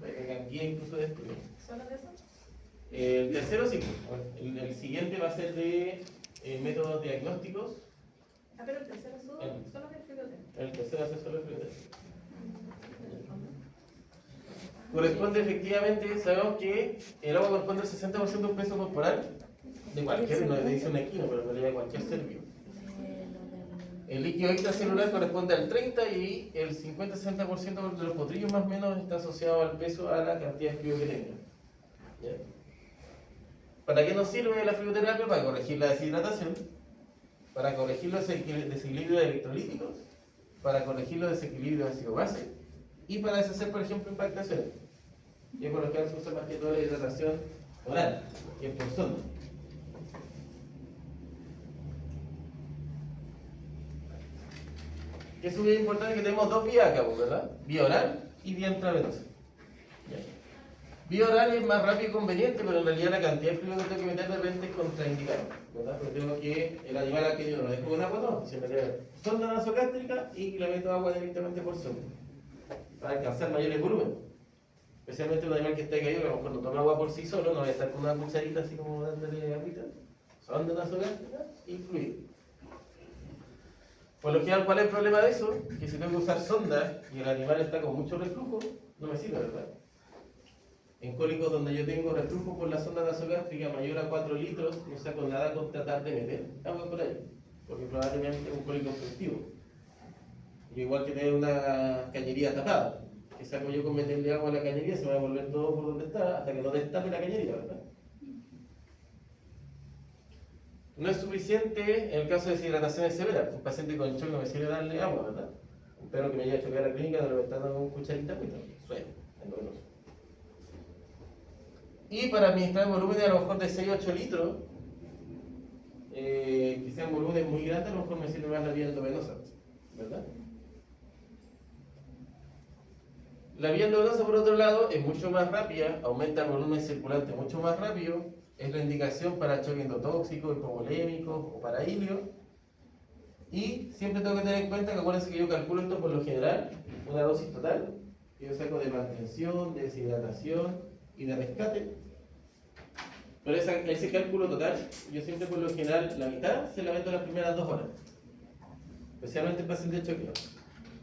para que tengan guía incluso de estudio. ¿Solo de eso? El tercero sí, el siguiente va a ser de métodos diagnósticos. Ah, pero el tercero solo de fluidoterapia. El tercero va a ser solo fluidoterapia. Corresponde efectivamente, sabemos que el agua corresponde al 60% de un peso corporal de cualquier, no dice un equino, pero en realidad de cualquier ser vivo. El líquido extracelular corresponde al 30% y el 50-60% de los potrillos más o menos está asociado al peso, a la cantidad de fluido que tenga. ¿Ya? ¿Para qué nos sirve la fluidoterapia? Para corregir la deshidratación, para corregir los desequilibrios electrolíticos, para corregir los desequilibrios de ácido-base y para deshacer, por ejemplo, impactaciones. Y por lo que se usa más que todo la hidratación oral, que es por sonda. Es muy importante que tenemos dos vías a cabo, ¿verdad? Vía oral y vía intravenosa. Vía oral es más rápido y conveniente, pero en realidad la cantidad de fluido que tengo que meter de repente es contraindicado, ¿verdad? Porque tengo que el animal a que yo no lo dejo con agua, no, si me da sonda nasogástrica y le meto agua directamente por sonda, para alcanzar mayores volúmenes. Especialmente un animal que esté caído, que a lo mejor no toma agua por sí solo, no voy a estar con una cucharita así como dándole agüita, sonda nasogástrica y fluido. Por lo general, ¿cuál es el problema de eso? Que si tengo que usar sonda y el animal está con mucho reflujo, no me sirve, ¿verdad? En cólicos donde yo tengo reflujo por la sonda nasogástrica mayor a 4 litros, no saco nada con tratar de meter agua por ahí, porque probablemente es un cólico obstructivo. Y igual que tener una cañería tapada, que saco yo con meterle agua a la cañería, se va a volver todo por donde está, hasta que no destape la cañería, ¿verdad? No es suficiente en el caso de deshidrataciones severas. Un paciente con shock no me sirve darle agua, ¿verdad? Un perro que me lleva a chocar a la clínica no le está dando con cucharita, pues suena, endovenoso. Y para administrar volúmenes a lo mejor de 6-8 litros, que sean volúmenes muy grandes, a lo mejor me sirve más la vía endovenosa, ¿verdad? La vía endovenosa, por otro lado, es mucho más rápida, aumenta el volumen circulante mucho más rápido, es la indicación para choque endotóxico, hipovolémico o para ilio. Y siempre tengo que tener en cuenta que acuérdense que yo calculo esto por lo general, una dosis total, que yo saco de mantención, de deshidratación y de rescate. Pero ese cálculo total, yo siempre por lo general la mitad se la meto las primeras 2 horas, especialmente en pacientes de choque.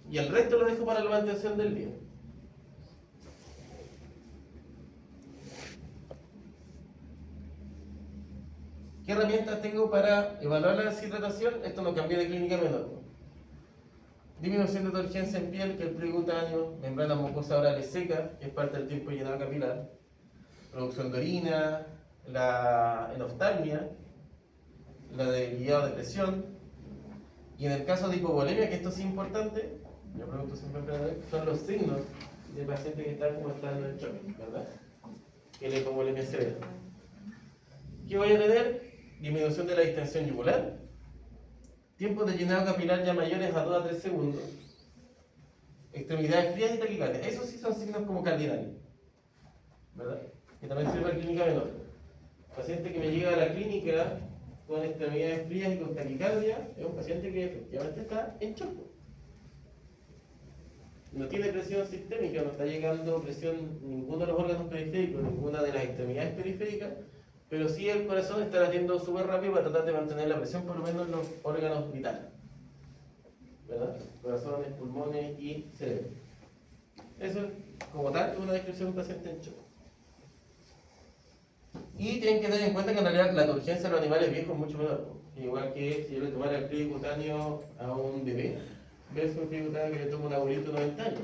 Y el resto lo dejo para la mantención del día. ¿Qué herramientas tengo para evaluar la deshidratación? Esto no cambia de clínica menor. Disminución de turgencia en piel, que es el fluido cutáneo, membrana mucosa oral seca, que es parte del tiempo de llenado capilar, producción de orina, la enoftalmia, la de guiado de presión, y en el caso de hipovolemia, que esto sí es importante, yo pregunto siempre, son los signos de paciente que está como estando en shock, ¿verdad? Que es la hipovolemia severa. ¿Qué voy a tener? Disminución de la distensión yugular, tiempos de llenado capilar ya mayores a 2 a 3 segundos, extremidades frías y taquicardia. Esos sí son signos como cardinales, ¿verdad? Que también sirve para clínica menor. Paciente que me llega a la clínica con extremidades frías y con taquicardia es un paciente que efectivamente está en shock. No tiene presión sistémica, no está llegando presión ninguno de los órganos periféricos, ninguna de las extremidades periféricas, pero sí el corazón está latiendo súper rápido para tratar de mantener la presión por lo menos en los órganos vitales, ¿verdad? Corazones, pulmones y cerebro. Eso, como tal, es una descripción de un paciente en shock. Y tienen que tener en cuenta que en realidad la urgencia de los animales viejos es mucho menor. Igual que si yo le tomara el fluido cutáneo a un bebé, versus un fluido cutáneo que le toma un abuelito de 90 años.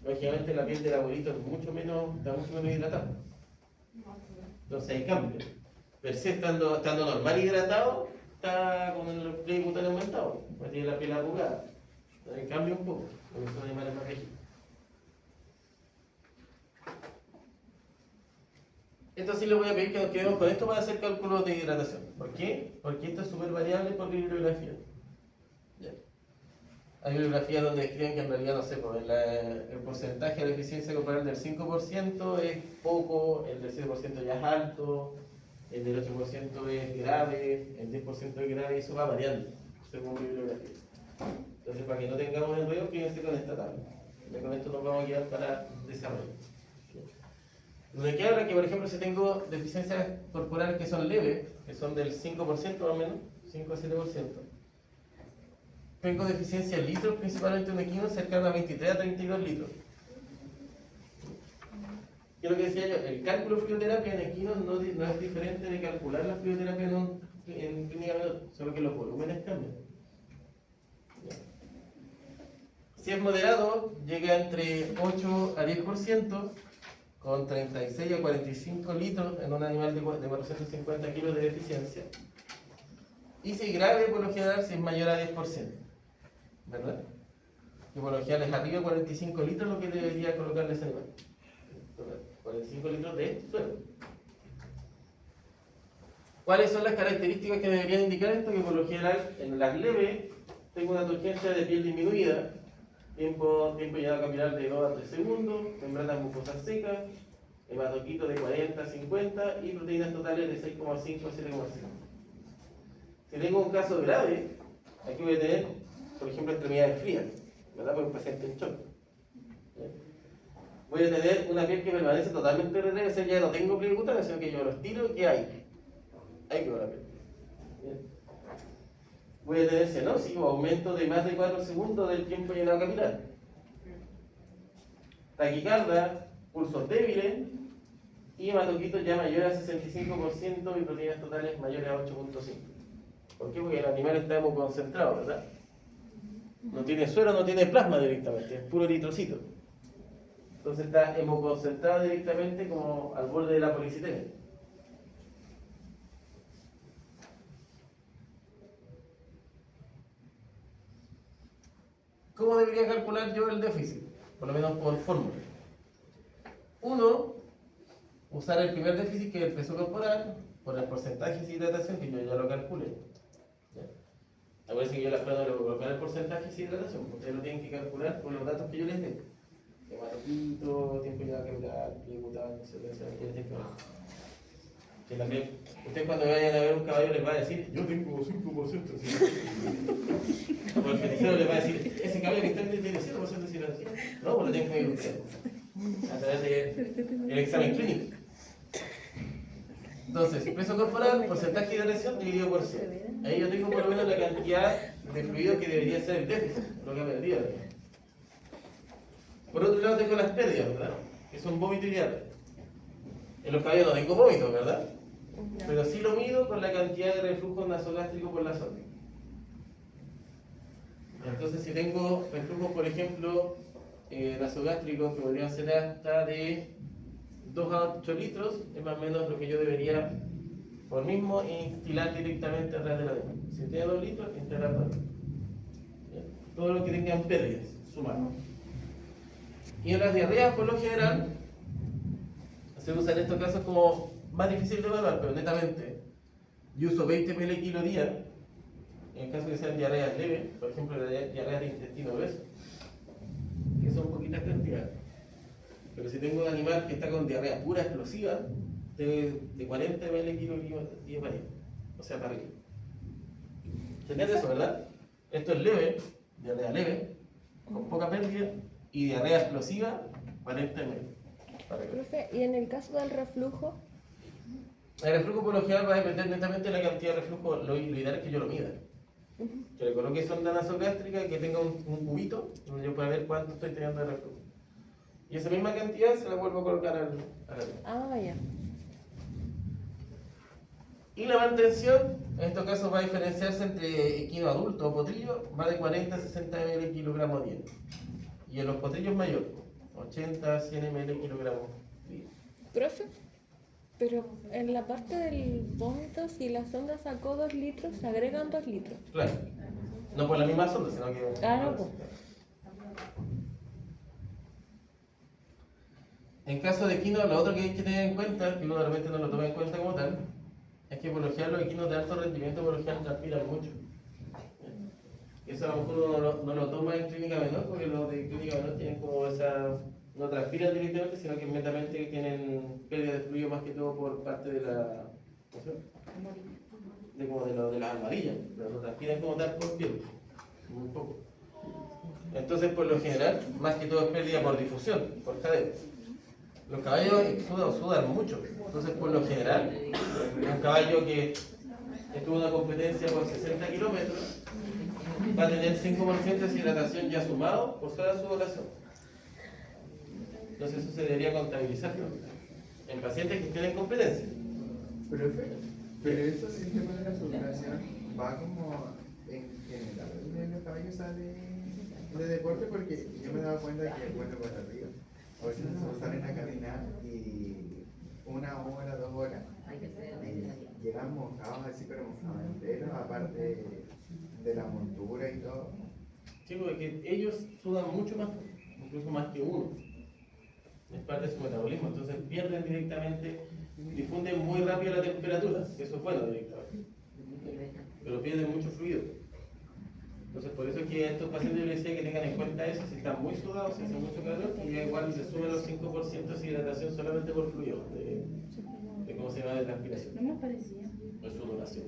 Lógicamente la piel del abuelito es mucho menos hidratada. Entonces hay cambio. Per se estando normal hidratado, está con el fluido cutáneo aumentado. Pues tiene la piel arrugada. Entonces cambia un poco, porque son animales más rígidos. Entonces les voy a pedir que nos quedemos con esto para hacer cálculos de hidratación. ¿Por qué? Porque esto es súper variable por bibliografía. Ya. Hay bibliografías donde escriben que en realidad, no sé, pues el porcentaje de deficiencia corporal del 5% es poco, el del 7% ya es alto, el del 8% es grave, el 10% es grave, y eso va variando según bibliografía. Entonces, para que no tengamos enredo, quédense con esta tabla. Ya con esto nos vamos a guiar para desarrollo. Donde que habla que, por ejemplo, si tengo deficiencias corporales que son leves, que son del 5% más o menos, 5 a 7%, tengo deficiencia en litros, principalmente un equino cercano a 23 a 32 litros. ¿Qué es lo que decía yo? El cálculo de fluidoterapia en equinos no es diferente de calcular la fluidoterapia en clínica menor, solo que los volúmenes cambian. Si es moderado, llega entre 8 a 10%, con 36 a 45 litros en un animal de 450 kilos de deficiencia. Y si grave, por lo general, si es mayor a 10%, ¿verdad? Que por lo general es arriba de 45 litros lo que debería colocarle ese animal. 45 litros de suelo. ¿Cuáles son las características que deberían indicar esto? Que por lo general, en las leves, tengo una turgencia de piel disminuida, tiempo llenado capilar de 2 a 3 segundos, membranas mucosas secas, hematoquito de 40 a 50 y proteínas totales de 6,5 a 7,5. Si tengo un caso grave, aquí voy a tener, por ejemplo, extremidades frías, ¿verdad? Por un paciente en shock. Voy a tener una piel que permanece totalmente retraída, o sea, ya no tengo fluido cutáneo, sino que yo los tiro, ¿qué hay? Hay que ver la piel. Voy a tener cianosis o aumento de más de 4 segundos del tiempo llenado capilar. Taquicardia, pulsos débiles y hematoquitos ya mayores a 65% y proteínas totales mayores a 8,5. ¿Por qué? Porque el animal está hemoconcentrado, ¿verdad? No tiene suero, no tiene plasma directamente, es puro eritrocito. Entonces está hemoconcentrado directamente como al borde de la policitemia. ¿Cómo debería calcular yo el déficit? Por lo menos por fórmula. Uno, usar el primer déficit, que es el peso corporal, por el porcentaje de hidratación, que yo ya lo calculé. Acuérdense que yo las pruebas no le voy a colocar el porcentaje de hidratación, porque ustedes lo tienen que calcular con los datos que yo les dé. Hematocito, tiempo de capilar, tributario, etcétera. Que también, ustedes cuando vayan a ver un caballo les va a decir, yo tengo 5%. O el feticero les va a decir, ese caballo que está en tiene 0% de hidratación. No, pues lo tienen que ver ustedes. A través del examen clínico. Entonces, peso corporal, porcentaje de hidratación dividido por 100. Ahí yo tengo por lo menos la cantidad de fluido que debería ser el déficit, lo que ha perdido. Por otro lado tengo las pérdidas, ¿verdad? Que son vómito y diarrea. En los caballos no tengo vómito, ¿verdad? Pero sí lo mido con la cantidad de reflujo nasogástrico por la sonda. Entonces, si tengo reflujos, por ejemplo, nasogástricos que podrían ser hasta de 2 a 8 litros, es más o menos lo que yo debería por mismo instilar directamente atrás de la lengua. Si tiene 2 litros, instalar 2. Todo lo que tengan pérdidas, sumar. Y en las diarreas, por lo general, se usa en estos casos como más difícil de evaluar, pero netamente, yo uso 20 ml kilo día, en el caso que sean diarreas leves, por ejemplo, diarreas de intestino grueso, que son poquitas cantidades. Pero si tengo un animal que está con diarrea pura explosiva, de 40 ml kilo día para arriba, o sea, para arriba. ¿Se entiende eso, verdad? Esto es leve, diarrea leve, con poca pérdida, y diarrea explosiva, 40 ml. Profe, ¿y en el caso del reflujo? El reflujo por lo general va a depender netamente de la cantidad de reflujo, lo ideal es que yo lo mida. Que le coloque sonda nasogástrica y que tenga un cubito donde yo pueda ver cuánto estoy teniendo de reflujo. Y esa misma cantidad se la vuelvo a colocar al Ah, ya. Y la mantención, en estos casos va a diferenciarse entre equino adulto o potrillo, va de 40 a 60 ml kilogramos día. Y en los potrillos mayor, 80 a 100 ml kilogramos día. Profe, pero en la parte del vómito, si la sonda sacó 2 litros, se agregan 2 litros. Claro, no por la misma sonda, sino que... Claro, pues. En caso de equinos, lo otro que hay que tener en cuenta, que uno realmente no lo toma en cuenta como tal, es que por lo general los equinos de alto rendimiento por lo general transpiran mucho. Eso a lo mejor uno no lo toma en clínica menor, porque los de clínica menor tienen como esa... no transpiran directamente, sino que inmediatamente tienen pérdida de fluido más que todo por parte de la... ¿cómo se llama? De las almohadillas, pero no transpiran como tal por piel, muy poco. Entonces, por lo general, más que todo es pérdida por difusión, por jadeo. Los caballos sudan mucho, entonces por lo general, un caballo que tuvo una competencia por 60 kilómetros va a tener 5% de deshidratación ya sumado por sola sudoración. Entonces eso se debería contabilizar en pacientes que tienen competencia. Pero eso sistema de la sudoración va como en general en los caballos de deporte, porque yo me he dado cuenta que es bueno para arriba. A veces nosotros salen a caminar y 1 hora, 2 horas, y llegan mojados así, pero mojados enteros, aparte de la montura y todo. Sí, porque ellos sudan mucho más, incluso más que uno. Es parte de su metabolismo, entonces pierden directamente, difunden muy rápido la temperatura, eso es bueno directamente, pero pierden mucho fluido. Entonces por eso es que a estos pacientes yo les decía que tengan en cuenta eso, si están muy sudados, si hace mucho calor, y ya igual se suben los 5% de deshidratación solamente por fluido, de cómo se llama, de transpiración. No me parecía. O sudoración.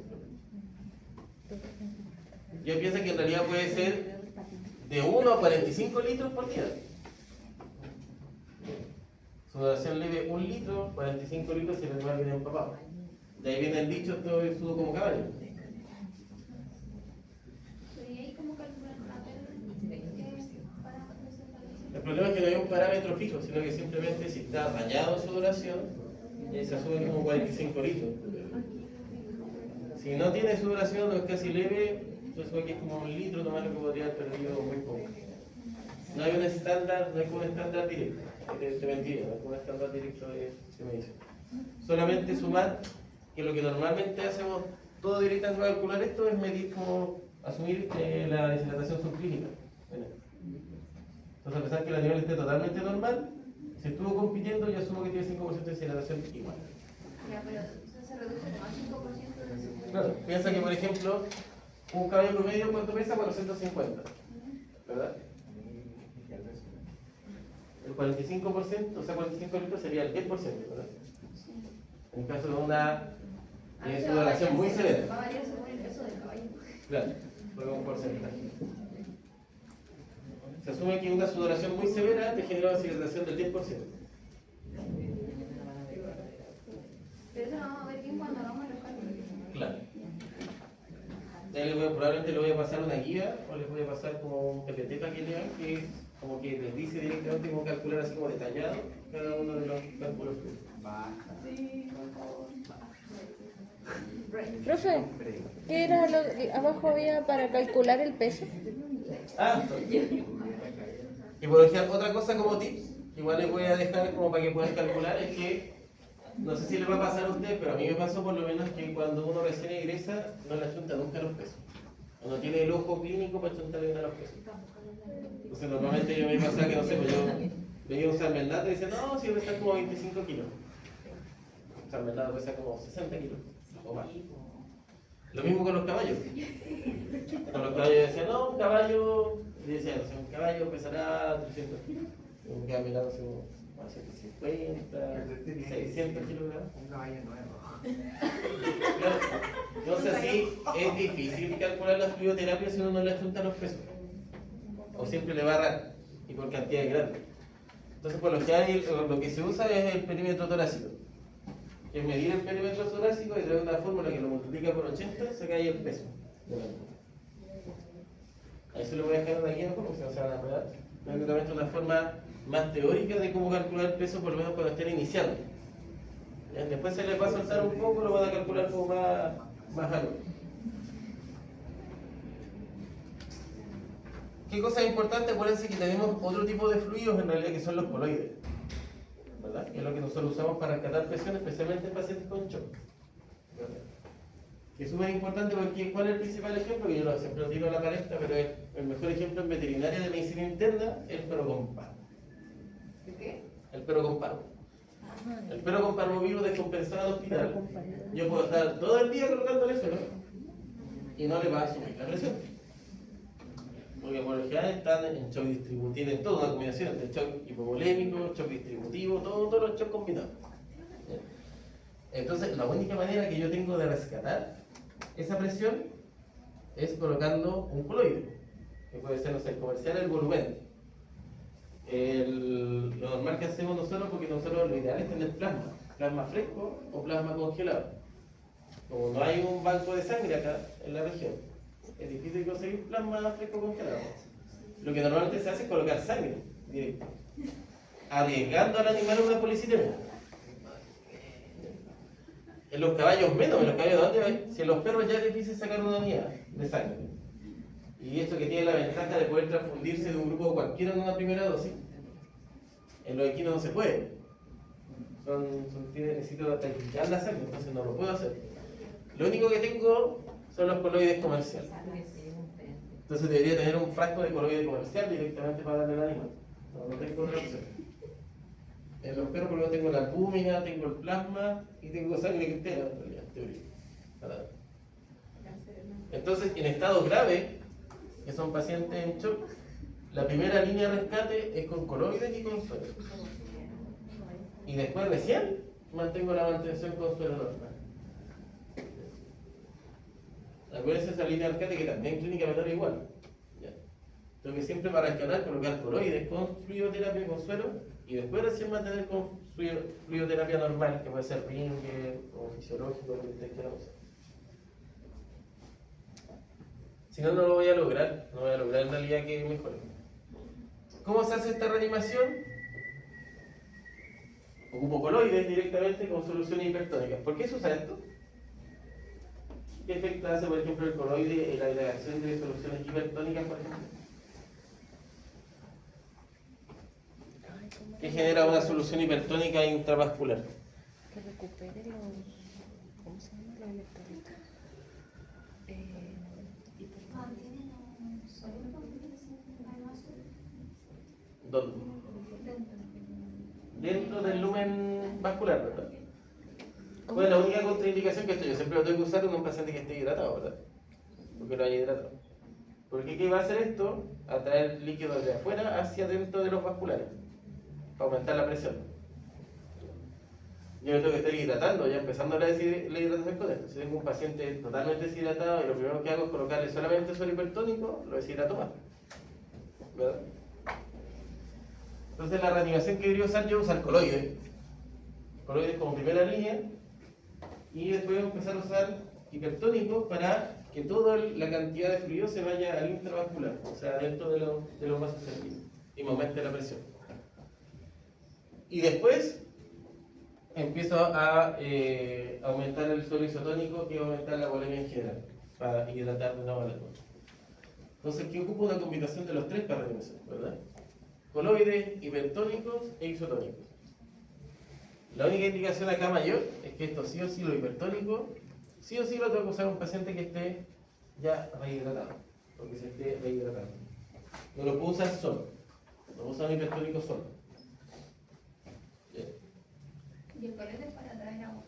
Yo pienso que en realidad puede ser de 1 a 45 litros por día. Sudoración leve 1 litro, 45 litros si el animal viene empapado. De ahí viene el dicho, todo el sudo como caballo. El problema es que no hay un parámetro fijo, sino que simplemente si está dañado su duración, se asume como 45 litros. Si no tiene sudoración o es casi leve, se asume que es como 1 litro, nomás lo que podría haber perdido muy poco. No hay un estándar, no hay como un estándar directo, te mentiría, no hay como un estándar directo de medición. Solamente sumar que lo que normalmente hacemos todo directamente para calcular esto es medir como asumir la deshidratación subclínica. Entonces, a pesar que el animal esté totalmente normal, si estuvo compitiendo, yo asumo que tiene 5% de deshidratación igual. Ya, pero se reduce como a 5% de deshidratación. Claro, piensa que, por ejemplo, un caballo promedio, ¿cuánto pesa? 450, ¿verdad? El 45%, o sea, 45 litros sería el 10%, ¿verdad? En caso de una sudoración muy severa. Va a variar según el peso del caballo. Claro, fue un porcentaje. Se asume que una sudoración muy severa te genera una deshidratación del 10%. Pero eso lo vamos a ver bien cuando hagamos los cálculos. Claro. Probablemente le voy a pasar una guía o les voy a pasar como un PPT para que lean, que es como que les dice directamente cómo calcular así como detallado cada uno de los cálculos. Sí, por favor. Profe, ¿qué era lo abajo había para calcular el peso? Ah, y por ejemplo, otra cosa como tips, que igual les voy a dejar como para que puedan calcular, es que, no sé si les va a pasar a ustedes, pero a mí me pasó por lo menos que cuando uno recién ingresa, no le achunta nunca los pesos. O no tiene el ojo clínico para achuntarle bien a los pesos. Entonces normalmente yo me pasaba que, no sé, pues yo venía a usar Mendat y decía, no, si voy a estar como 25 kilos. O sea, el venado pesa como 60 kilos o más. Lo mismo con los caballos. Con los caballos decían, no, un caballo, y decían, un caballo pesará 300 kilos. Un queda mirando así como 150, 600 kilogramos. Un caballo nuevo. Claro. Entonces así es difícil calcular la fluidoterapia si uno no le adjunta los pesos. O siempre le va a errar, y por cantidades grandes. Entonces por lo que se usa es el perímetro torácico. Que es medir el perímetro torácico y traer una fórmula que lo multiplica por 80, saca ahí el peso. Ahí se lo voy a dejar de aquí abajo porque si no se van a pegar. Pero también es una forma más teórica de cómo calcular el peso, por lo menos cuando estén iniciando. Después se les va a soltar un poco, lo van a calcular como más algo. ¿Qué cosa es importante? Acuérdense que tenemos otro tipo de fluidos en realidad que son los coloides, ¿verdad? Que es lo que nosotros usamos para rescatar presión, especialmente en pacientes con shock, ¿verdad? Que es súper importante porque ¿cuál es el principal ejemplo? Que yo siempre lo tiro a la palestra, pero es el mejor ejemplo en veterinaria de medicina interna, el perro con parvo. ¿De qué? El perro con parvo. El perro con parvovirus descompensado al hospital. Yo puedo estar todo el día colocándole eso, ¿no? Y no le va a subir la presión. Porque por lo general están en shock distributivo, tienen toda una combinación entre shock hipovolémico, shock distributivo, todos los shocks combinados. Entonces, la única manera que yo tengo de rescatar esa presión es colocando un coloide, que puede ser, no sé, comercial el volumen. Lo normal que hacemos nosotros, porque nosotros lo ideal es tener plasma fresco o plasma congelado. Como no hay un banco de sangre acá en la región, es difícil conseguir plasma fresco congelado. Lo que normalmente se hace es colocar sangre directa, arriesgando al animal una policitemia. En los caballos menos, en los caballos de dónde va, si en los perros ya es difícil sacar una unidad de sangre. Y esto que tiene la ventaja de poder transfundirse de un grupo cualquiera en una primera dosis, en los equinos no se puede. Necesito taquificar la sangre, entonces no lo puedo hacer. Lo único que tengo son los coloides comerciales. Entonces debería tener un frasco de coloide comercial directamente para darle al animal. No tengo otra opción. En los perros por lo menos tengo la albúmina, tengo el plasma y tengo sangre cristera, en realidad, en teoría. Entonces, en estados graves, que son pacientes en shock, la primera línea de rescate es con coloides y con suero. Y después recién mantengo la mantención con suero normal. Acuérdense esa línea de rescate que también en clínica menor es igual. ¿Ya? Tengo que siempre para rescatar colocar coloides con fluidoterapia con suero y después recién mantener con fluidoterapia normal, que puede ser Ringer o fisiológico, lo que ustedes quieran usar. Si no, no lo voy a lograr, no voy a lograr en realidad que mejore. ¿Cómo se hace esta reanimación? Ocupo coloides directamente con soluciones hipertónicas. ¿Por qué se usa esto? ¿Qué efecto hace, por ejemplo, el coloide en la agregación de soluciones hipertónicas, por ejemplo? ¿Qué genera una solución hipertónica intravascular? Que recupere los. ¿Cómo se llama? Los electrolitos. ¿Dónde? Dentro del lumen vascular, ¿verdad? Bueno, la única contraindicación que yo siempre lo tengo que usar en un paciente que esté hidratado, ¿verdad? Porque lo haya hidratado. Porque ¿qué va a hacer esto? Atraer líquido de afuera hacia dentro de los vasculares, para aumentar la presión. Yo me tengo que estar hidratando, ya empezando la hidratación con esto. Si tengo un paciente totalmente deshidratado y lo primero que hago es colocarle solamente suero hipertónico, lo deshidrato más, ¿verdad? Entonces la reanimación que debería usar yo, usar coloides como primera línea, y después empezar a usar hipertónicos para que toda la cantidad de fluido se vaya al intravascular, o sea, dentro de los vasos sanguíneos, y me aumente la presión. Y después empiezo a aumentar el suero isotónico, que va a aumentar la volemia en general, para hidratar de nuevo al alcohol. Entonces, ¿qué ocupa una combinación de los tres para reanimación, verdad? Coloides, hipertónicos e isotónicos. La única indicación acá mayor es que esto sí o sí, lo hipertónico, sí o sí lo tengo que usar en un paciente que esté ya rehidratado, porque se esté rehidratando. No lo puedo usar solo, no puedo usar un hipertónico solo. Bien. Y el coloide es para traer agua.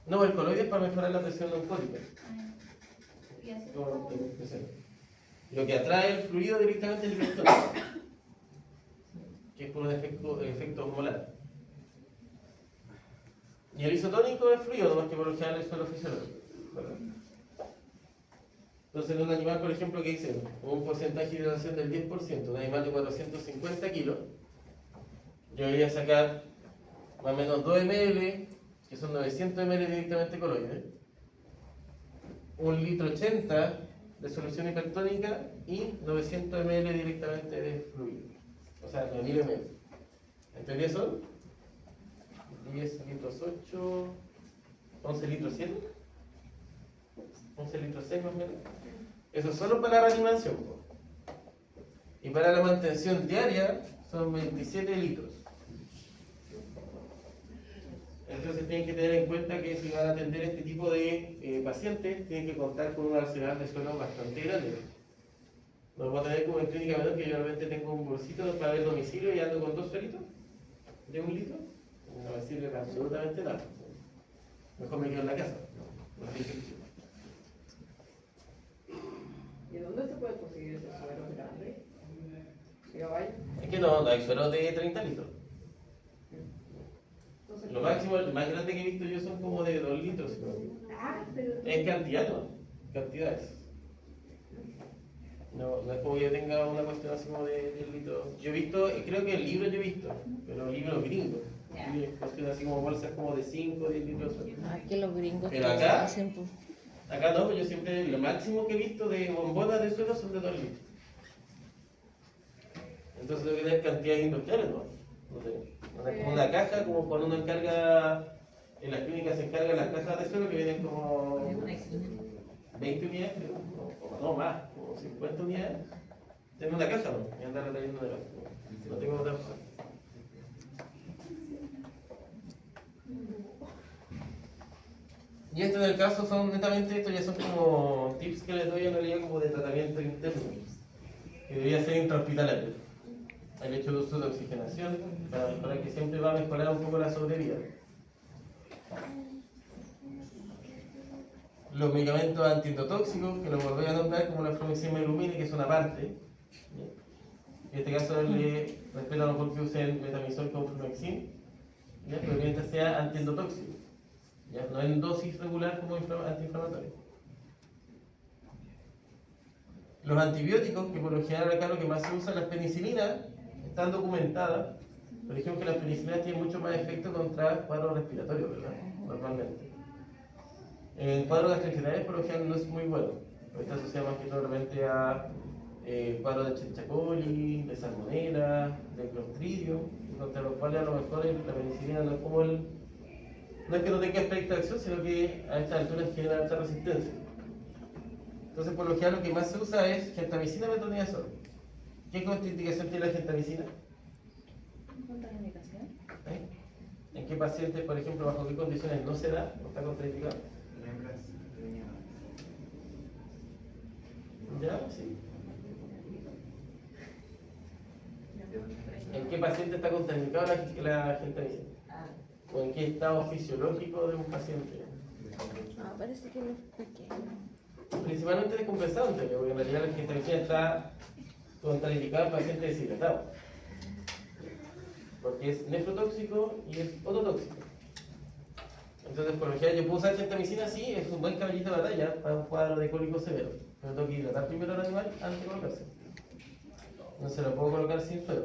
No, el coloide es para mejorar la presión oncótica. Y así Como en presión. Lo que atrae el fluido directamente es el hipertónico, que es por un efecto osmolar. Y el isotónico es fluido, nomás que por lo general es suelo fisiológico, ¿verdad? Entonces, en un animal, por ejemplo, que dice un porcentaje de hidratación del 10%, un animal de 450 kilos, yo debería sacar más o menos 2 ml, que son 900 ml directamente coloide, 1 litro 80 de solución hipertónica y 900 ml directamente de fluido, o sea, 9000 ml. En teoría son 10 litros 8, 11 litros 7, 11 litros 6 más o menos. Eso solo para la reanimación. Y para la mantención diaria son 27 litros. Entonces tienen que tener en cuenta que si van a atender este tipo de pacientes, tienen que contar con un arsenal de suelo bastante grande. No puedo tener como en clínica menor que yo realmente tengo un bolsito para ver domicilio y ando con 2 suelitos de 1 litro. No me sirve para absolutamente nada. Mejor me quedo en la casa. No tiene sentido. ¿Y dónde se puede conseguir ese suero grande? ¿Gigabyte? Es que no hay sueros de 30 litros. Entonces, Lo máximo, el más grande que he visto yo son como de 2 litros. pero... En cantidad, no. Cantidades. No es como que yo tenga una cuestión así como de 10 litros. Yo he visto, creo que el libro yo he visto, pero libros gringos. Cuestiones así como bolsas como de 5 o 10 litros. Ah, que los gringos Pero todos acá- hacen, pues. Acá no, pues yo siempre, lo máximo que he visto de bombonas de suelo son de 2 litros. Entonces tengo que tener cantidades industriales, ¿no? No sé, una caja, como cuando uno encarga, en las clínicas se encargan las cajas de suelo que vienen como 20 unidades, creo, no más, como 50 unidades. Tengo una caja, ¿no? Y andar trayendo de no tengo otra cosa. Y esto en el caso son netamente, esto ya son como tips que les doy en realidad como de tratamiento interno, que debería ser intrahospitalario. El hecho de uso de oxigenación, para que siempre va a mejorar un poco la sobrevida. Los medicamentos antiendotóxicos, que los volví a nombrar como la flumexina y lumine, que es una parte. En este caso le respeto a lo mejor que usen metamizol con flumexin, pero mientras sea antiendotóxico. ¿Ya? No en dosis regular como antiinflamatorio. Los antibióticos, que por lo general acá lo que más se usa, las penicilinas, están documentadas. Por ejemplo, que las penicilinas tienen mucho más efecto contra cuadros respiratorios, ¿verdad? Normalmente. En cuadros gastrointestinales, por lo general, no es muy bueno. Está asociado más que todo realmente a cuadros de Escherichia coli, de salmonela, de clostridio, contra los cuales a lo mejor la penicilina no es como no es que no tenga aspecto de acción, sino que a estas alturas genera alta resistencia. Entonces, por lo general, lo que más se usa es gentamicina metronidazol. ¿Qué contraindicación tiene la gentamicina? ¿Contraindicación? ¿Eh? ¿En qué pacientes, por ejemplo, bajo qué condiciones no se da o está contraindicado? Hembras, ¿Ya? Sí. ¿En qué paciente está contraindicado la gentamicina? ¿O en qué estado fisiológico de un paciente? Ah, parece que los pequeños. Principalmente descompensado, porque en realidad la gentamicina está contraindicada en pacientes deshidratados. Porque es nefrotóxico y es ototóxico. Entonces, por lo general, yo puedo usar gentamicina, sí, es un buen caballito de batalla para un cuadro de cólico severo. Pero tengo que hidratar primero al animal antes de colocarse. No se lo puedo colocar sin suero.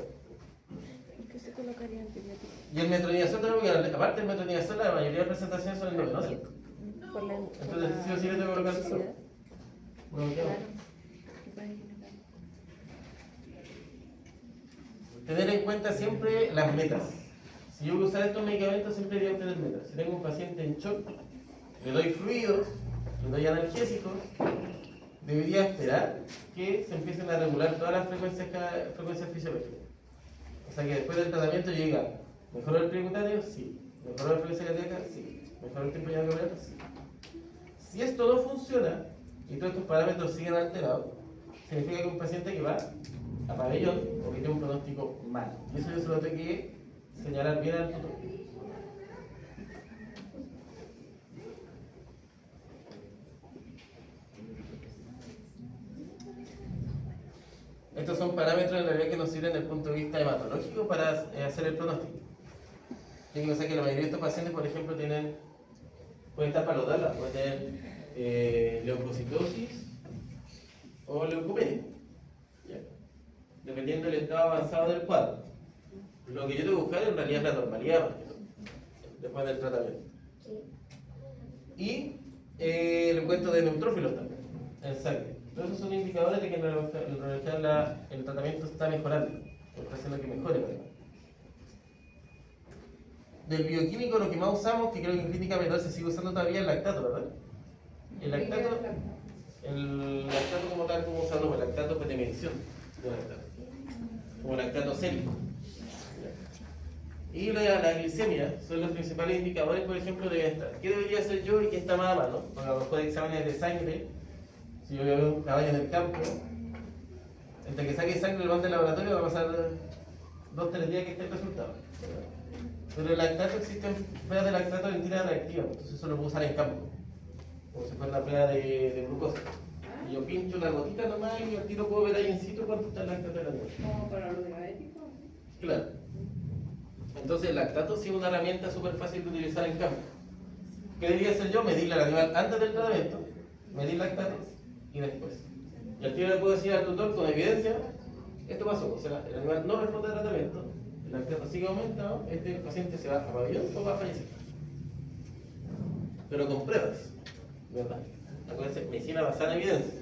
¿Por qué se colocaría antibiótico? Y el metronidazol, tenemos que, aparte del metronidazol, la mayoría de presentaciones son endovenosos. Por la, Entonces, sí o sí le tengo que colocar suero. No me quedo. Claro. ¿Qué puede indicar? Tener en cuenta siempre las metas. Si yo voy a usar estos medicamentos, siempre debería tener metas. Si tengo un paciente en shock, le doy fluidos, le doy analgésicos, debería esperar que se empiecen a regular todas las frecuencias fisiológicas. O sea que después del tratamiento yo diga, ¿mejoró el pericutáneo? Sí. ¿Mejoró la frecuencia cardíaca? Sí. ¿Mejoró el tiempo de llanto? Sí. Si esto no funciona y todos estos parámetros siguen alterados, significa que un paciente que va a pabellón o que tiene un pronóstico malo. Y eso yo se lo tengo que señalar bien al tutor. Estos son parámetros en realidad que nos sirven desde el punto de vista hematológico para hacer el pronóstico. Tienen que pensar que la mayoría de estos pacientes, por ejemplo, pueden estar palotadas, pueden tener leucocitosis o leucopenia, ¿ya? Dependiendo del estado avanzado del cuadro. Lo que yo tengo que buscar en realidad es la normalidad, más que todo, después del tratamiento. Y el encuentro de neutrófilos también, en sangre. Todos esos son indicadores de que en realidad el tratamiento está mejorando, o está haciendo que mejore. Del bioquímico lo que más usamos, que creo que en clínica menor se sigue usando todavía, es el lactato, ¿verdad? El lactato como tal, como usarlo, el lactato pues de medición de lactato, como lactato sérico. Y la glicemia son los principales indicadores, por ejemplo, de esta. ¿Qué debería hacer yo y qué está más a mano? Porque a lo mejor exámenes de sangre, si yo veo un caballo en el campo, entre que saque sangre y lo mande al laboratorio va a pasar 2-3 días que esté el resultado. Pero el lactato, existen pruebas de lactato en tira reactiva, entonces eso lo puedo usar en campo, como si fuera una prueba de glucosa. Y yo pincho una gotita nomás y al tiro puedo ver ahí in situ cuánto está el lactato de la niña. ¿Como para los diabéticos? Claro. Entonces el lactato sí es una herramienta súper fácil de utilizar en campo. ¿Qué debería hacer yo? Medirle al animal antes del tratamiento, medir lactato y después. Y al tiro le puedo decir al tutor con evidencia, esto pasó, o sea, el animal no responde al tratamiento, el lactato sigue aumentado, este paciente se va a pabellón o va a fallecer. Pero con pruebas, ¿verdad? Acuérdense, medicina basada en evidencia.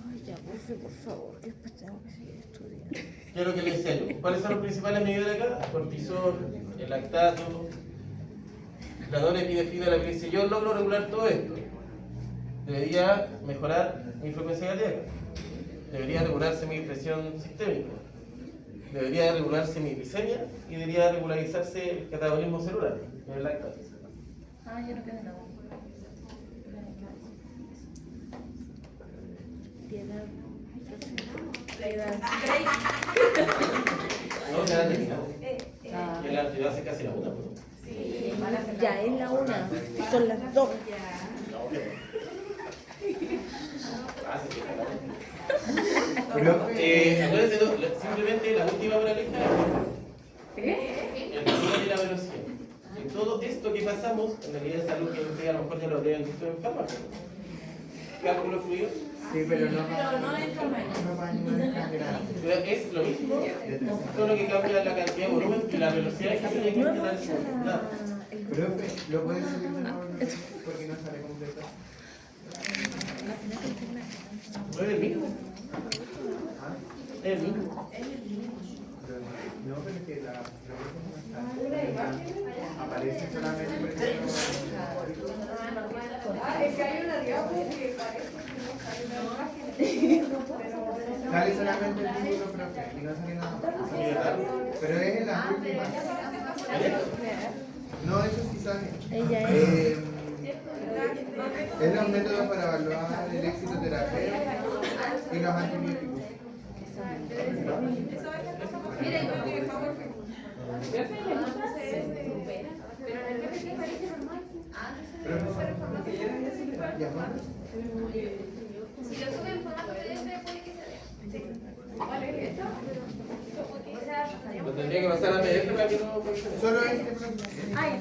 Ay, ya, por favor, que después tengo que seguir estudiando. ¿Qué es lo que le decía yo? ¿Cuáles son los principales medidores acá? Cortisol, el lactato, la norepinefrina, la glicemia. Si yo logro regular todo esto, debería mejorar mi frecuencia cardíaca, debería regularse mi presión sistémica, debería regularse mi glicemia y debería regularizarse el catabolismo celular, el lactato. Ah, yo no quedé nada. Piedad. La edad. No, ya terminado. Ah, Y la actividad hace casi la una, ¿no? ya es la 1, son las 2. Ah, sí, Profe, acuérdense, no, simplemente la última moraleja ¿Qué? el volumen y la velocidad. Y todo esto que pasamos, en realidad es algo que ustedes a lo mejor ya lo habrían visto en fármaco. Cálculo fluido. sí, pero no es tan grave. Pero es lo mismo, solo que cambia la cantidad de volumen y la velocidad que se tiene que dar el segundo. Nada. Profe, ¿lo puedes subir de nuevo? Porque no sale completo. ¿No es el mismo? ¿Ah? Es el mismo. No, pero es que la aparece solamente por ejemplo. Es que hay una diapo que parece que no sale una Sale solamente el título, profe, y no sale nada más. Pero es en la última. No, eso sí sale. Ella es. Es los métodos para evaluar el éxito terapéutico y los antibióticos. Mira, yo creo que está perfecto. Pero en el PPT parece normal. Ya, bueno. Si lo suben por la PDF puede que se vea. ¿Cuál es esto? O sea, Lo tendría que pasar a PDF para que no... Solo este, profe. ay,